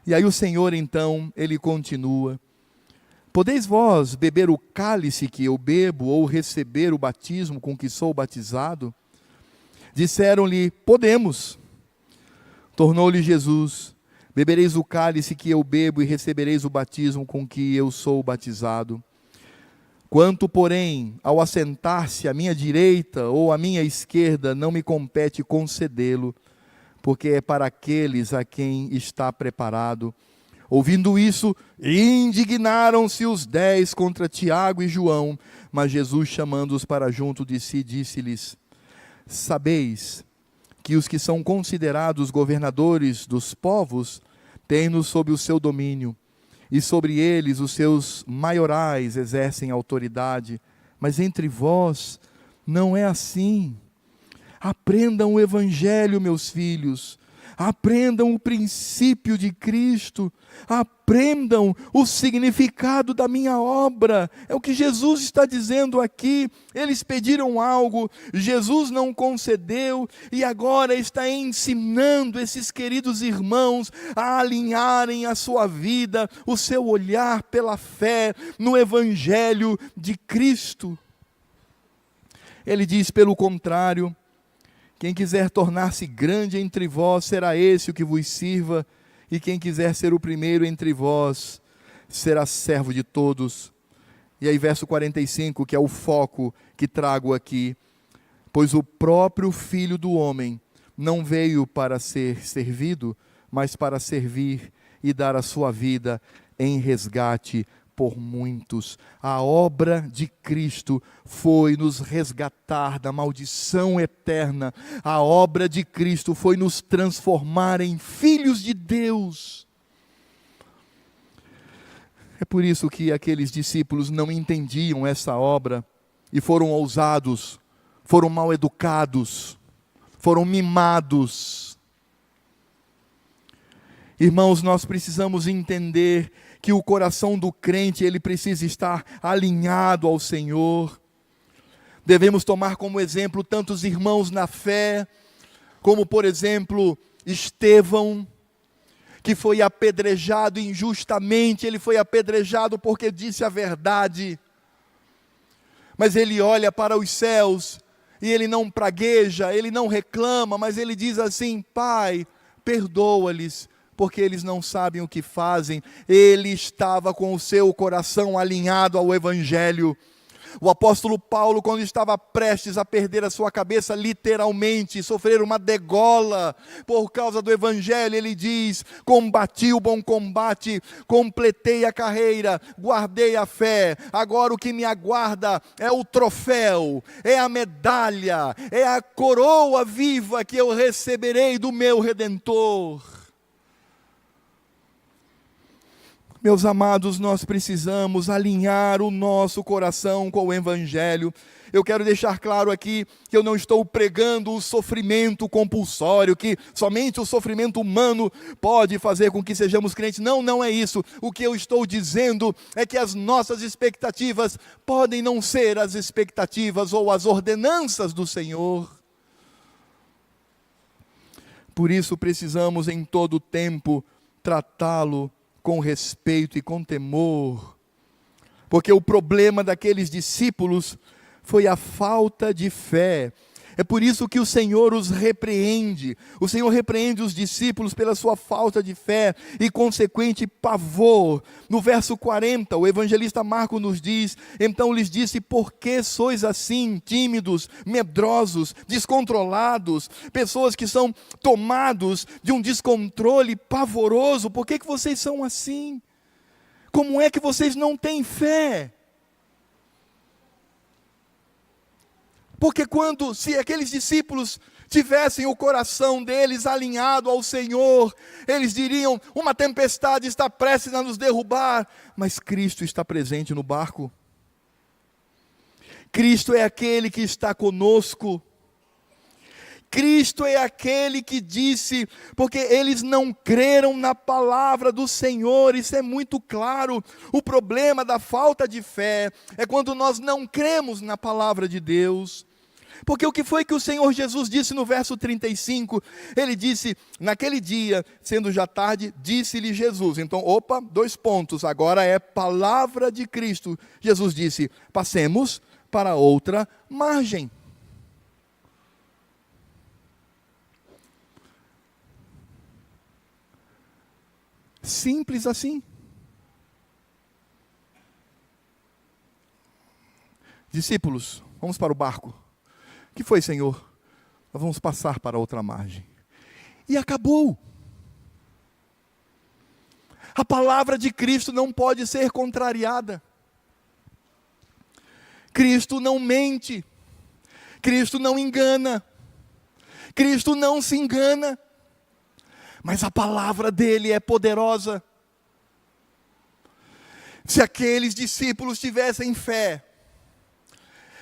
E aí o Senhor, então, Ele continua: podeis vós beber o cálice que eu bebo, ou receber o batismo com que sou batizado? Disseram-lhe: podemos. Tornou-lhe Jesus: bebereis o cálice que eu bebo e recebereis o batismo com que eu sou batizado. Quanto, porém, ao assentar-se à minha direita ou à minha esquerda, não me compete concedê-lo, porque é para aqueles a quem está preparado. Ouvindo isso, indignaram-se os 10 contra Tiago e João, mas Jesus, chamando-os para junto de si, disse-lhes: sabeis que os que são considerados governadores dos povos têm-nos sob o seu domínio, e sobre eles os seus maiorais exercem autoridade, mas entre vós não é assim. Aprendam o Evangelho, meus filhos, aprendam o princípio de Cristo, aprendam o significado da minha obra. É o que Jesus está dizendo aqui. Eles pediram algo, Jesus não concedeu, e agora está ensinando esses queridos irmãos a alinharem a sua vida, o seu olhar pela fé no Evangelho de Cristo. Ele diz, pelo contrário, quem quiser tornar-se grande entre vós, será esse o que vos sirva, e quem quiser ser o primeiro entre vós, será servo de todos. E aí verso 45, que é o foco que trago aqui. Pois o próprio Filho do Homem não veio para ser servido, mas para servir e dar a sua vida em resgate por muitos. A obra de Cristo foi nos resgatar da maldição eterna. A obra de Cristo foi nos transformar em filhos de Deus. É por isso que aqueles discípulos não entendiam essa obra e foram ousados, foram mal educados, foram mimados. Irmãos, nós precisamos entender que o coração do crente, ele precisa estar alinhado ao Senhor. Devemos tomar como exemplo tantos irmãos na fé, como por exemplo, Estevão, que foi apedrejado injustamente. Ele foi apedrejado porque disse a verdade, mas ele olha para os céus, e ele não pragueja, ele não reclama, mas ele diz assim: Pai, perdoa-lhes, porque eles não sabem o que fazem. Ele estava com o seu coração alinhado ao Evangelho. O apóstolo Paulo, quando estava prestes a perder a sua cabeça, literalmente, sofrer uma degola por causa do Evangelho, ele diz: combati o bom combate, completei a carreira, guardei a fé, agora o que me aguarda é o troféu, é a medalha, é a coroa viva que eu receberei do meu Redentor. Meus amados, nós precisamos alinhar o nosso coração com o Evangelho. Eu quero deixar claro aqui que eu não estou pregando o sofrimento compulsório, que somente o sofrimento humano pode fazer com que sejamos crentes. Não, não é isso. O que eu estou dizendo é que as nossas expectativas podem não ser as expectativas ou as ordenanças do Senhor. Por isso precisamos em todo tempo tratá-lo com respeito e com temor, porque o problema daqueles discípulos foi a falta de fé. É por isso que o Senhor os repreende. O Senhor repreende os discípulos pela sua falta de fé e consequente pavor. No verso 40, o evangelista Marcos nos diz: então lhes disse, por que sois assim, tímidos, medrosos, descontrolados, pessoas que são tomados de um descontrole pavoroso? Por que vocês são assim? Como é que vocês não têm fé? Porque se aqueles discípulos tivessem o coração deles alinhado ao Senhor, eles diriam: uma tempestade está prestes a nos derrubar, mas Cristo está presente no barco. Cristo é aquele que está conosco. Cristo é aquele que disse, porque eles não creram na palavra do Senhor. Isso é muito claro. O problema da falta de fé é quando nós não cremos na palavra de Deus. Porque o que foi que o Senhor Jesus disse no verso 35? Ele disse, naquele dia, sendo já tarde, disse-lhe Jesus. Então, dois pontos, agora é palavra de Cristo. Jesus disse: passemos para outra margem. Simples assim. Discípulos, vamos para o barco. O que foi, Senhor? Nós vamos passar para outra margem. E acabou. A palavra de Cristo não pode ser contrariada. Cristo não mente. Cristo não engana. Cristo não se engana. Mas a palavra dele é poderosa. Se aqueles discípulos tivessem fé,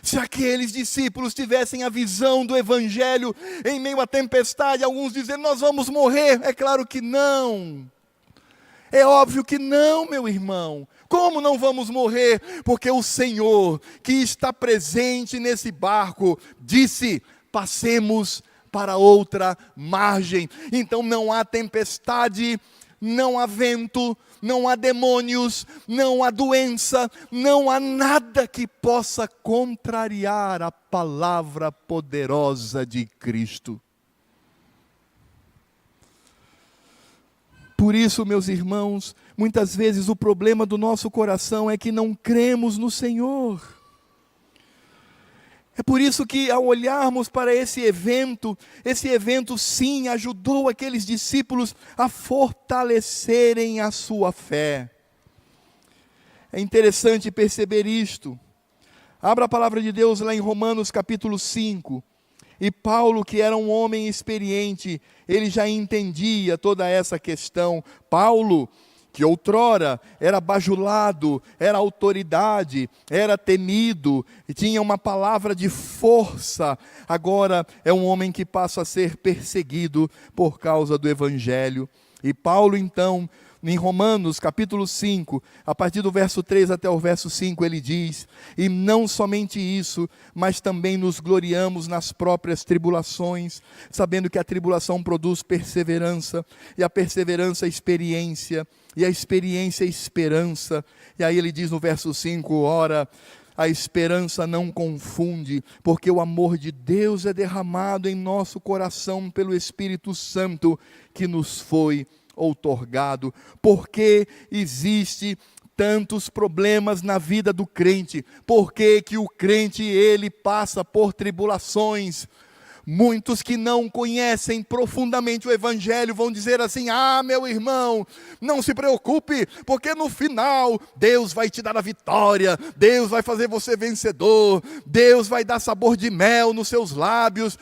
se aqueles discípulos tivessem a visão do Evangelho em meio à tempestade, alguns dizendo, nós vamos morrer. É claro que não. É óbvio que não, meu irmão. Como não vamos morrer? Porque o Senhor, que está presente nesse barco, disse, passemos para outra margem. Então não há tempestade, não há vento, não há demônios, não há doença, não há nada que possa contrariar a palavra poderosa de Cristo. Por isso, meus irmãos, muitas vezes o problema do nosso coração é que não cremos no Senhor. É por isso que ao olharmos para esse evento sim ajudou aqueles discípulos a fortalecerem a sua fé. É interessante perceber isto. Abra a palavra de Deus lá em Romanos capítulo 5. E Paulo, que era um homem experiente, ele já entendia toda essa questão. Paulo, que outrora era bajulado, era autoridade, era temido, e tinha uma palavra de força, agora é um homem que passa a ser perseguido por causa do Evangelho. E Paulo então, em Romanos capítulo 5, a partir do verso 3 até o verso 5, ele diz, e não somente isso, mas também nos gloriamos nas próprias tribulações, sabendo que a tribulação produz perseverança, e a perseverança experiência, e a experiência esperança. E aí ele diz no verso 5, ora, a esperança não confunde, porque o amor de Deus é derramado em nosso coração pelo Espírito Santo que nos foi outorgado. Porque existe tantos problemas na vida do crente? Porque que o crente, ele passa por tribulações? Muitos que não conhecem profundamente o Evangelho vão dizer assim, meu irmão, não se preocupe, porque no final Deus vai te dar a vitória, Deus vai fazer você vencedor, Deus vai dar sabor de mel nos seus lábios.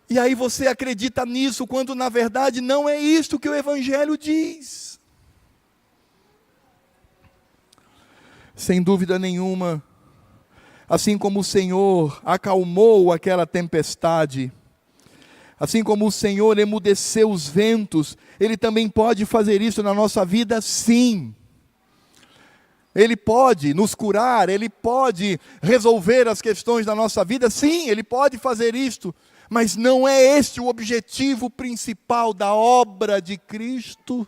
E aí você acredita nisso, quando na verdade não é isto que o Evangelho diz. Sem dúvida nenhuma, assim como o Senhor acalmou aquela tempestade, assim como o Senhor emudeceu os ventos, Ele também pode fazer isso na nossa vida, sim. Ele pode nos curar, Ele pode resolver as questões da nossa vida, sim, Ele pode fazer isto. Mas não é este o objetivo principal da obra de Cristo.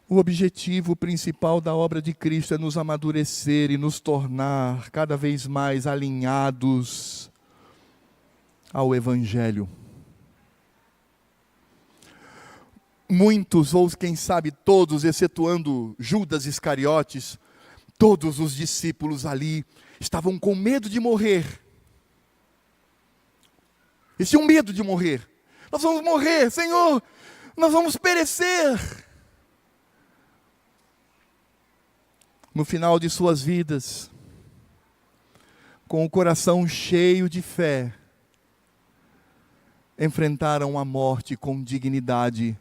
O objetivo principal da obra de Cristo é nos amadurecer e nos tornar cada vez mais alinhados ao Evangelho. Muitos, ou quem sabe todos, excetuando Judas Iscariotes, todos os discípulos ali estavam com medo de morrer. Eles tinham medo de morrer. Nós vamos morrer, Senhor, nós vamos perecer. No final de suas vidas, com o coração cheio de fé, enfrentaram a morte com dignidade,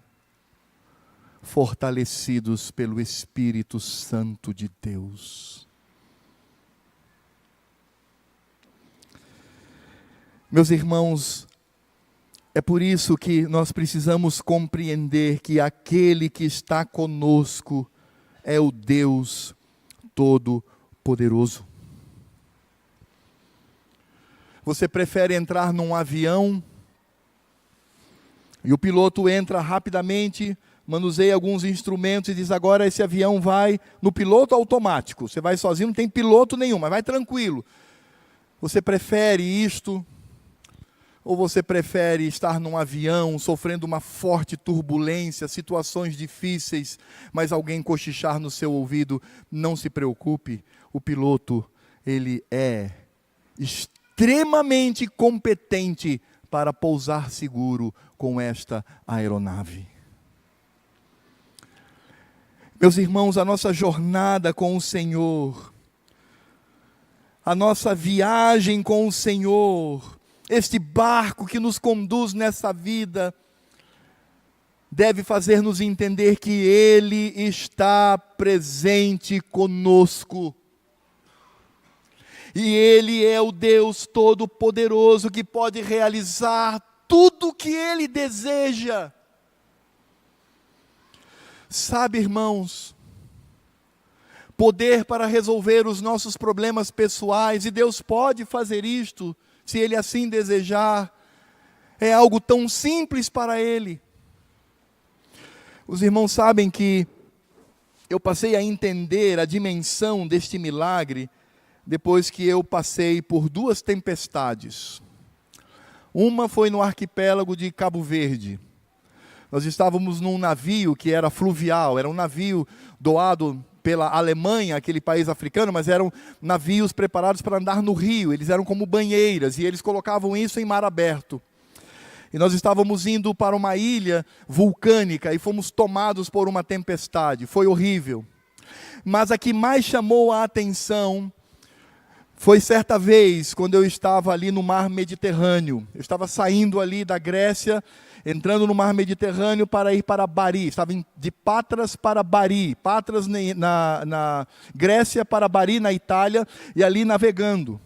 fortalecidos pelo Espírito Santo de Deus. Meus irmãos, é por isso que nós precisamos compreender que aquele que está conosco é o Deus Todo-Poderoso. Você prefere entrar num avião e o piloto entra rapidamente, manuseia alguns instrumentos e diz, agora esse avião vai no piloto automático. Você vai sozinho, não tem piloto nenhum, mas vai tranquilo. Você prefere isto? Ou você prefere estar num avião, sofrendo uma forte turbulência, situações difíceis, mas alguém cochichar no seu ouvido? Não se preocupe, o piloto, ele é extremamente competente para pousar seguro com esta aeronave. Meus irmãos, a nossa jornada com o Senhor, a nossa viagem com o Senhor, este barco que nos conduz nessa vida, deve fazer-nos entender que Ele está presente conosco. E Ele é o Deus Todo-Poderoso que pode realizar tudo o que Ele deseja. Sabe, irmãos, poder para resolver os nossos problemas pessoais, e Deus pode fazer isto, se Ele assim desejar, é algo tão simples para Ele. Os irmãos sabem que eu passei a entender a dimensão deste milagre depois que eu passei por 2 tempestades. Uma foi no arquipélago de Cabo Verde. Nós estávamos num navio que era fluvial, era um navio doado pela Alemanha, aquele país africano, mas eram navios preparados para andar no rio, eles eram como banheiras, e eles colocavam isso em mar aberto. E nós estávamos indo para uma ilha vulcânica, e fomos tomados por uma tempestade, foi horrível. Mas a que mais chamou a atenção foi certa vez, quando eu estava ali no mar Mediterrâneo. Eu estava saindo ali da Grécia, entrando no mar Mediterrâneo para ir para Bari. Estava de Patras para Bari. Patras na Grécia para Bari na Itália, e ali navegando.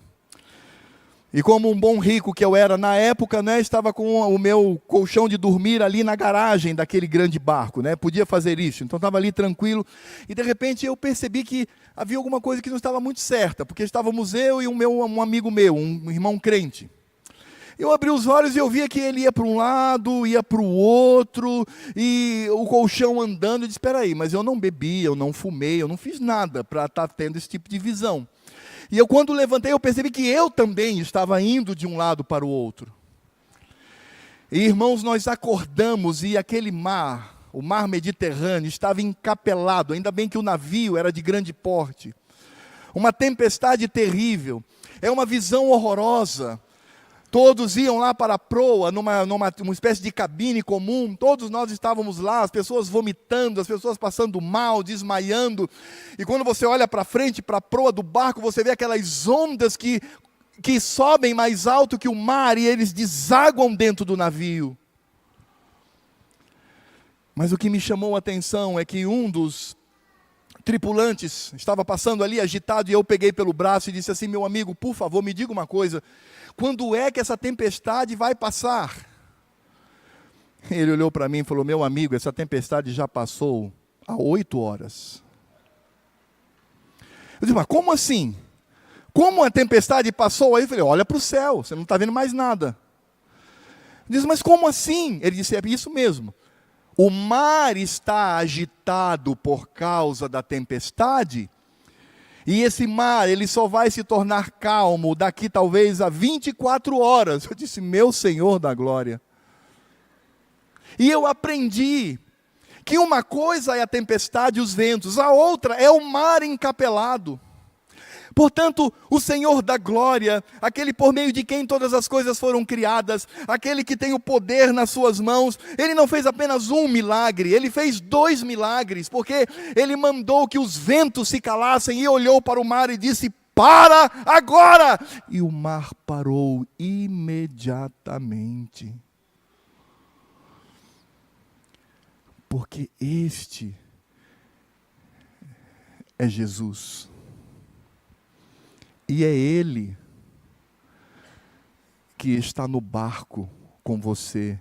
E como um bom rico que eu era na época, né, estava com o meu colchão de dormir ali na garagem daquele grande barco, né, podia fazer isso, então estava ali tranquilo, e de repente eu percebi que havia alguma coisa que não estava muito certa, porque estávamos eu e um amigo meu, um irmão crente. Eu abri os olhos e eu via que ele ia para um lado, ia para o outro, e o colchão andando. Eu disse, espera aí, mas eu não bebi, eu não fumei, eu não fiz nada para estar tendo esse tipo de visão. E eu, quando levantei, eu percebi que eu também estava indo de um lado para o outro. E, irmãos, nós acordamos e aquele mar, o mar Mediterrâneo, estava encapelado. Ainda bem que o navio era de grande porte. Uma tempestade terrível. É uma visão horrorosa. Todos iam lá para a proa, numa espécie de cabine comum. Todos nós estávamos lá, as pessoas vomitando, as pessoas passando mal, desmaiando. E quando você olha para frente, para a proa do barco, você vê aquelas ondas que sobem mais alto que o mar, e eles desaguam dentro do navio. Mas o que me chamou a atenção é que um dos tripulantes estava passando ali agitado, e eu peguei pelo braço e disse assim, meu amigo, por favor, me diga uma coisa, quando é que essa tempestade vai passar? Ele olhou para mim e falou, meu amigo, essa tempestade já passou há 8 horas. Eu disse, mas como assim? Como a tempestade passou? Aí eu falei, olha para o céu, você não está vendo mais nada. Ele disse, mas como assim? Ele disse, é isso mesmo. O mar está agitado por causa da tempestade, e esse mar, ele só vai se tornar calmo daqui talvez a 24 horas. Eu disse, meu Senhor da glória. E eu aprendi que uma coisa é a tempestade e os ventos, a outra é o mar encapelado. Portanto, o Senhor da glória, aquele por meio de quem todas as coisas foram criadas, aquele que tem o poder nas suas mãos, Ele não fez apenas um milagre, Ele fez 2 milagres, porque Ele mandou que os ventos se calassem e olhou para o mar e disse, para agora! E o mar parou imediatamente. Porque este é Jesus. E é Ele que está no barco com você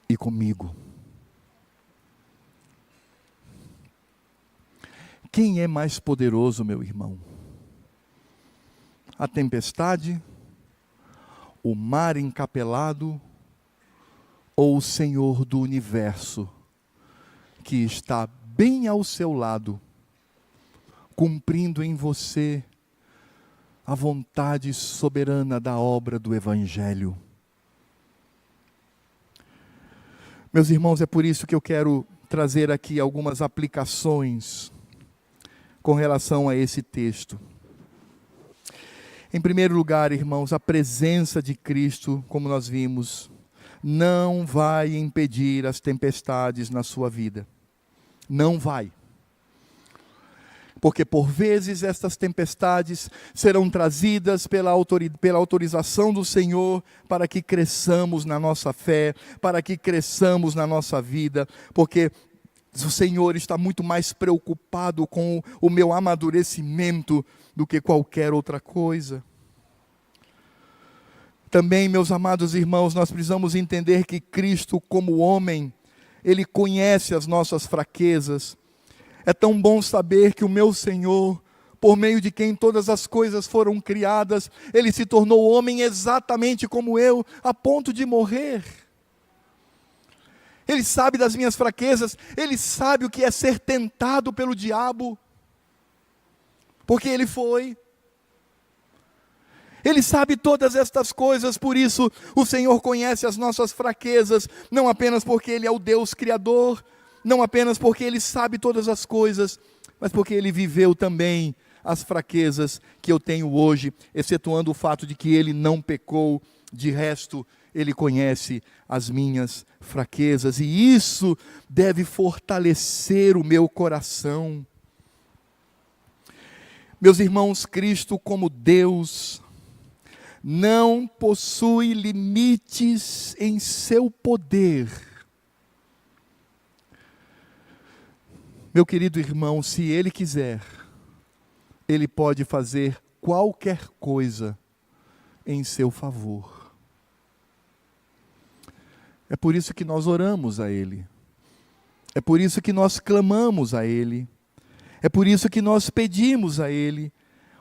e comigo. Quem é mais poderoso, meu irmão? A tempestade, o mar encapelado, ou o Senhor do universo, que está bem ao seu lado, cumprindo em você a vontade soberana da obra do Evangelho. Meus irmãos, é por isso que eu quero trazer aqui algumas aplicações com relação a esse texto. Em primeiro lugar, irmãos, a presença de Cristo, como nós vimos, não vai impedir as tempestades na sua vida. Não vai. Porque por vezes estas tempestades serão trazidas pela autorização do Senhor para que cresçamos na nossa fé, para que cresçamos na nossa vida, porque o Senhor está muito mais preocupado com o meu amadurecimento do que qualquer outra coisa. Também, meus amados irmãos, nós precisamos entender que Cristo, como homem, Ele conhece as nossas fraquezas. É tão bom saber que o meu Senhor, por meio de quem todas as coisas foram criadas, Ele se tornou homem exatamente como eu, a ponto de morrer. Ele sabe das minhas fraquezas, Ele sabe o que é ser tentado pelo diabo, porque Ele foi. Ele sabe todas estas coisas, por isso o Senhor conhece as nossas fraquezas, não apenas porque Ele é o Deus Criador, não apenas porque Ele sabe todas as coisas, mas porque Ele viveu também as fraquezas que eu tenho hoje, excetuando o fato de que Ele não pecou. De resto, Ele conhece as minhas fraquezas, e isso deve fortalecer o meu coração. Meus irmãos, Cristo como Deus não possui limites em seu poder. Meu querido irmão, se Ele quiser, Ele pode fazer qualquer coisa em seu favor. É por isso que nós oramos a Ele. É por isso que nós clamamos a Ele. É por isso que nós pedimos a Ele.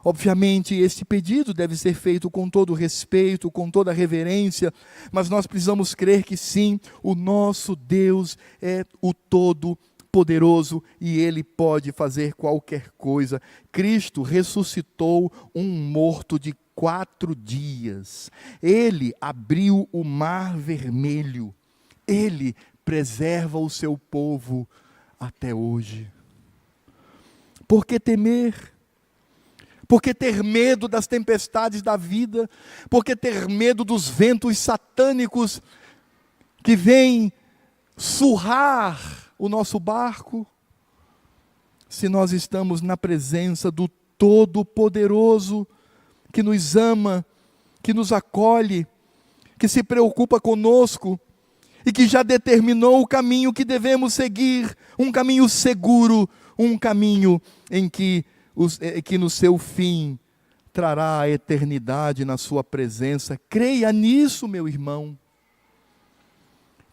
Obviamente, este pedido deve ser feito com todo respeito, com toda reverência, mas nós precisamos crer que sim, o nosso Deus é o Todo-Poderoso e Ele pode fazer qualquer coisa. Cristo ressuscitou um morto de 4 dias. Ele abriu o mar vermelho. Ele preserva o seu povo até hoje. Por que temer? Por que ter medo das tempestades da vida? Por que ter medo dos ventos satânicos que vêm surrar o nosso barco? Se nós estamos na presença do Todo-Poderoso, que nos ama, que nos acolhe, que se preocupa conosco e que já determinou o caminho que devemos seguir, um caminho seguro, um caminho em que no seu fim trará a eternidade na sua presença. Creia nisso, meu irmão.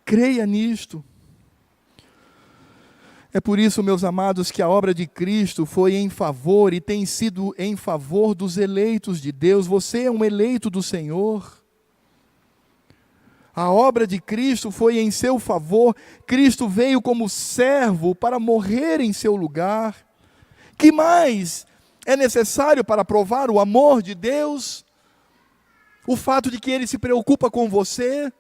Creia nisto. É por isso, meus amados, que a obra de Cristo foi em favor e tem sido em favor dos eleitos de Deus. Você é um eleito do Senhor. A obra de Cristo foi em seu favor. Cristo veio como servo para morrer em seu lugar. Que mais é necessário para provar o amor de Deus? O fato de que Ele se preocupa com você.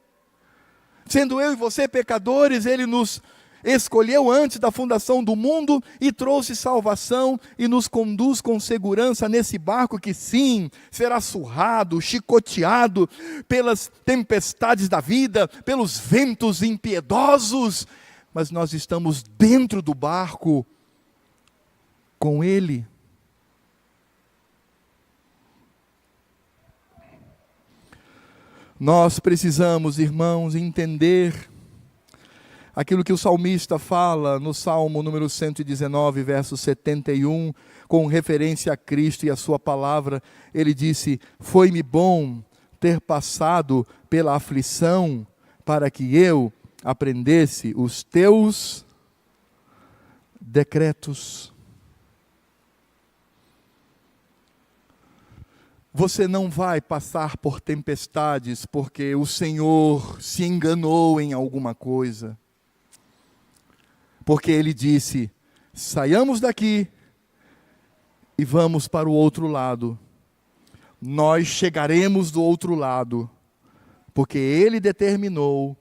Sendo eu e você pecadores, Ele nos escolheu antes da fundação do mundo e trouxe salvação e nos conduz com segurança nesse barco que sim, será surrado, chicoteado pelas tempestades da vida, pelos ventos impiedosos, mas nós estamos dentro do barco com Ele. Nós precisamos, irmãos, entender aquilo que o salmista fala no Salmo número 119, verso 71, com referência a Cristo e a sua palavra. Ele disse: foi-me bom ter passado pela aflição, para que eu aprendesse os teus decretos. Você não vai passar por tempestades porque o Senhor se enganou em alguma coisa. Porque Ele disse: saiamos daqui e vamos para o outro lado. Nós chegaremos do outro lado, porque Ele determinou,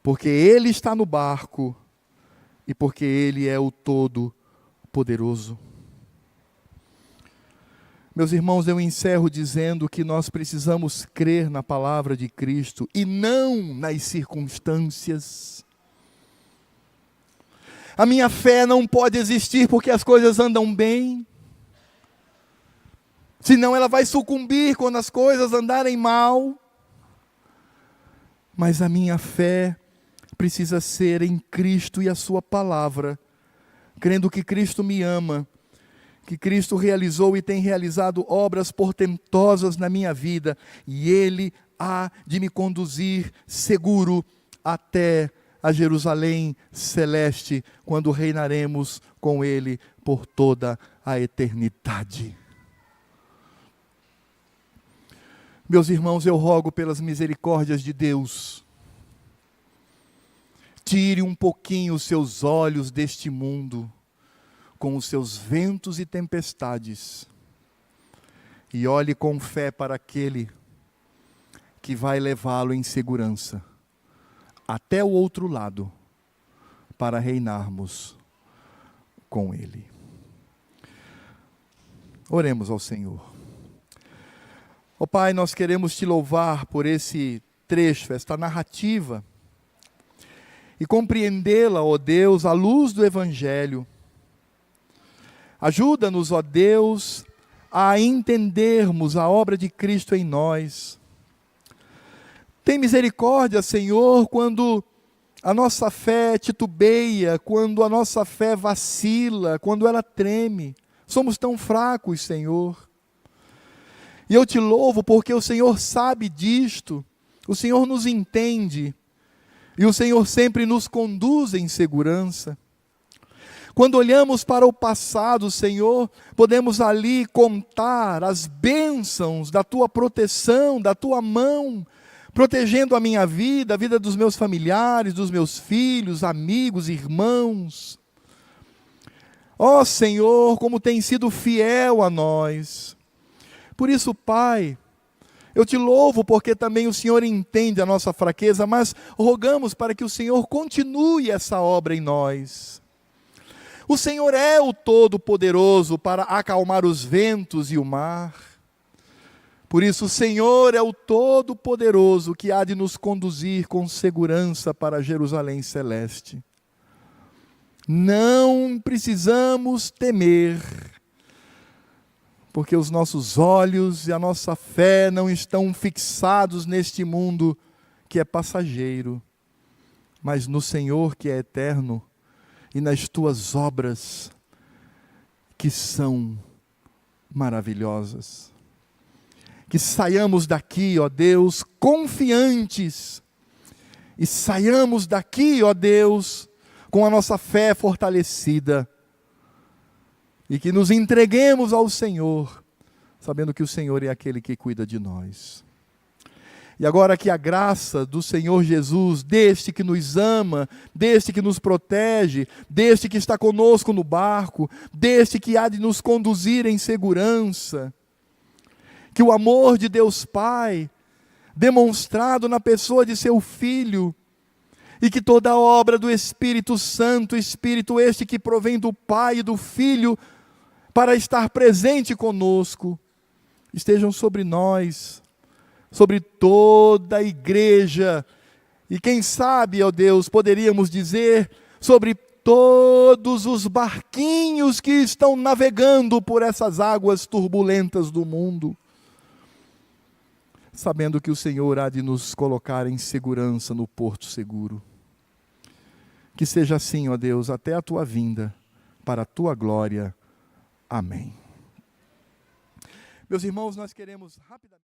porque Ele está no barco e porque Ele é o Todo-Poderoso. Meus irmãos, eu encerro dizendo que nós precisamos crer na palavra de Cristo e não nas circunstâncias. A minha fé não pode existir porque as coisas andam bem. Senão ela vai sucumbir quando as coisas andarem mal. Mas a minha fé precisa ser em Cristo e a sua palavra, crendo que Cristo me ama, que Cristo realizou e tem realizado obras portentosas na minha vida, e Ele há de me conduzir seguro até a Jerusalém celeste, quando reinaremos com Ele por toda a eternidade. Meus irmãos, eu rogo pelas misericórdias de Deus, tire um pouquinho os seus olhos deste mundo, com os seus ventos e tempestades, e olhe com fé para aquele que vai levá-lo em segurança até o outro lado, para reinarmos com Ele. Oremos ao Senhor. Ó Pai, nós queremos Te louvar por esse trecho, esta narrativa, e compreendê-la, ó Deus, à luz do Evangelho. Ajuda-nos, ó Deus, a entendermos a obra de Cristo em nós. Tem misericórdia, Senhor, quando a nossa fé titubeia, quando a nossa fé vacila, quando ela treme. Somos tão fracos, Senhor. E eu Te louvo porque o Senhor sabe disto, o Senhor nos entende, e o Senhor sempre nos conduz em segurança. Quando olhamos para o passado, Senhor, podemos ali contar as bênçãos da Tua proteção, da Tua mão, protegendo a minha vida, a vida dos meus familiares, dos meus filhos, amigos, irmãos. Ó Senhor, como tem sido fiel a nós. Por isso, Pai, eu Te louvo porque também o Senhor entende a nossa fraqueza, mas rogamos para que o Senhor continue essa obra em nós. O Senhor é o Todo-Poderoso para acalmar os ventos e o mar. Por isso, o Senhor é o Todo-Poderoso que há de nos conduzir com segurança para Jerusalém celeste. Não precisamos temer, porque os nossos olhos e a nossa fé não estão fixados neste mundo que é passageiro, mas no Senhor que é eterno e nas Tuas obras que são maravilhosas. Que saiamos daqui, ó Deus, confiantes, e saiamos daqui, ó Deus, com a nossa fé fortalecida, e que nos entreguemos ao Senhor, sabendo que o Senhor é aquele que cuida de nós. E agora que a graça do Senhor Jesus, deste que nos ama, deste que nos protege, deste que está conosco no barco, deste que há de nos conduzir em segurança, que o amor de Deus Pai, demonstrado na pessoa de seu Filho, e que toda a obra do Espírito Santo, Espírito este que provém do Pai e do Filho, para estar presente conosco, estejam sobre nós, sobre toda a igreja, e quem sabe, ó Deus, poderíamos dizer, sobre todos os barquinhos que estão navegando por essas águas turbulentas do mundo, sabendo que o Senhor há de nos colocar em segurança no porto seguro. Que seja assim, ó Deus, até a Tua vinda, para a Tua glória. Amém. Meus irmãos, nós queremos rapidamente...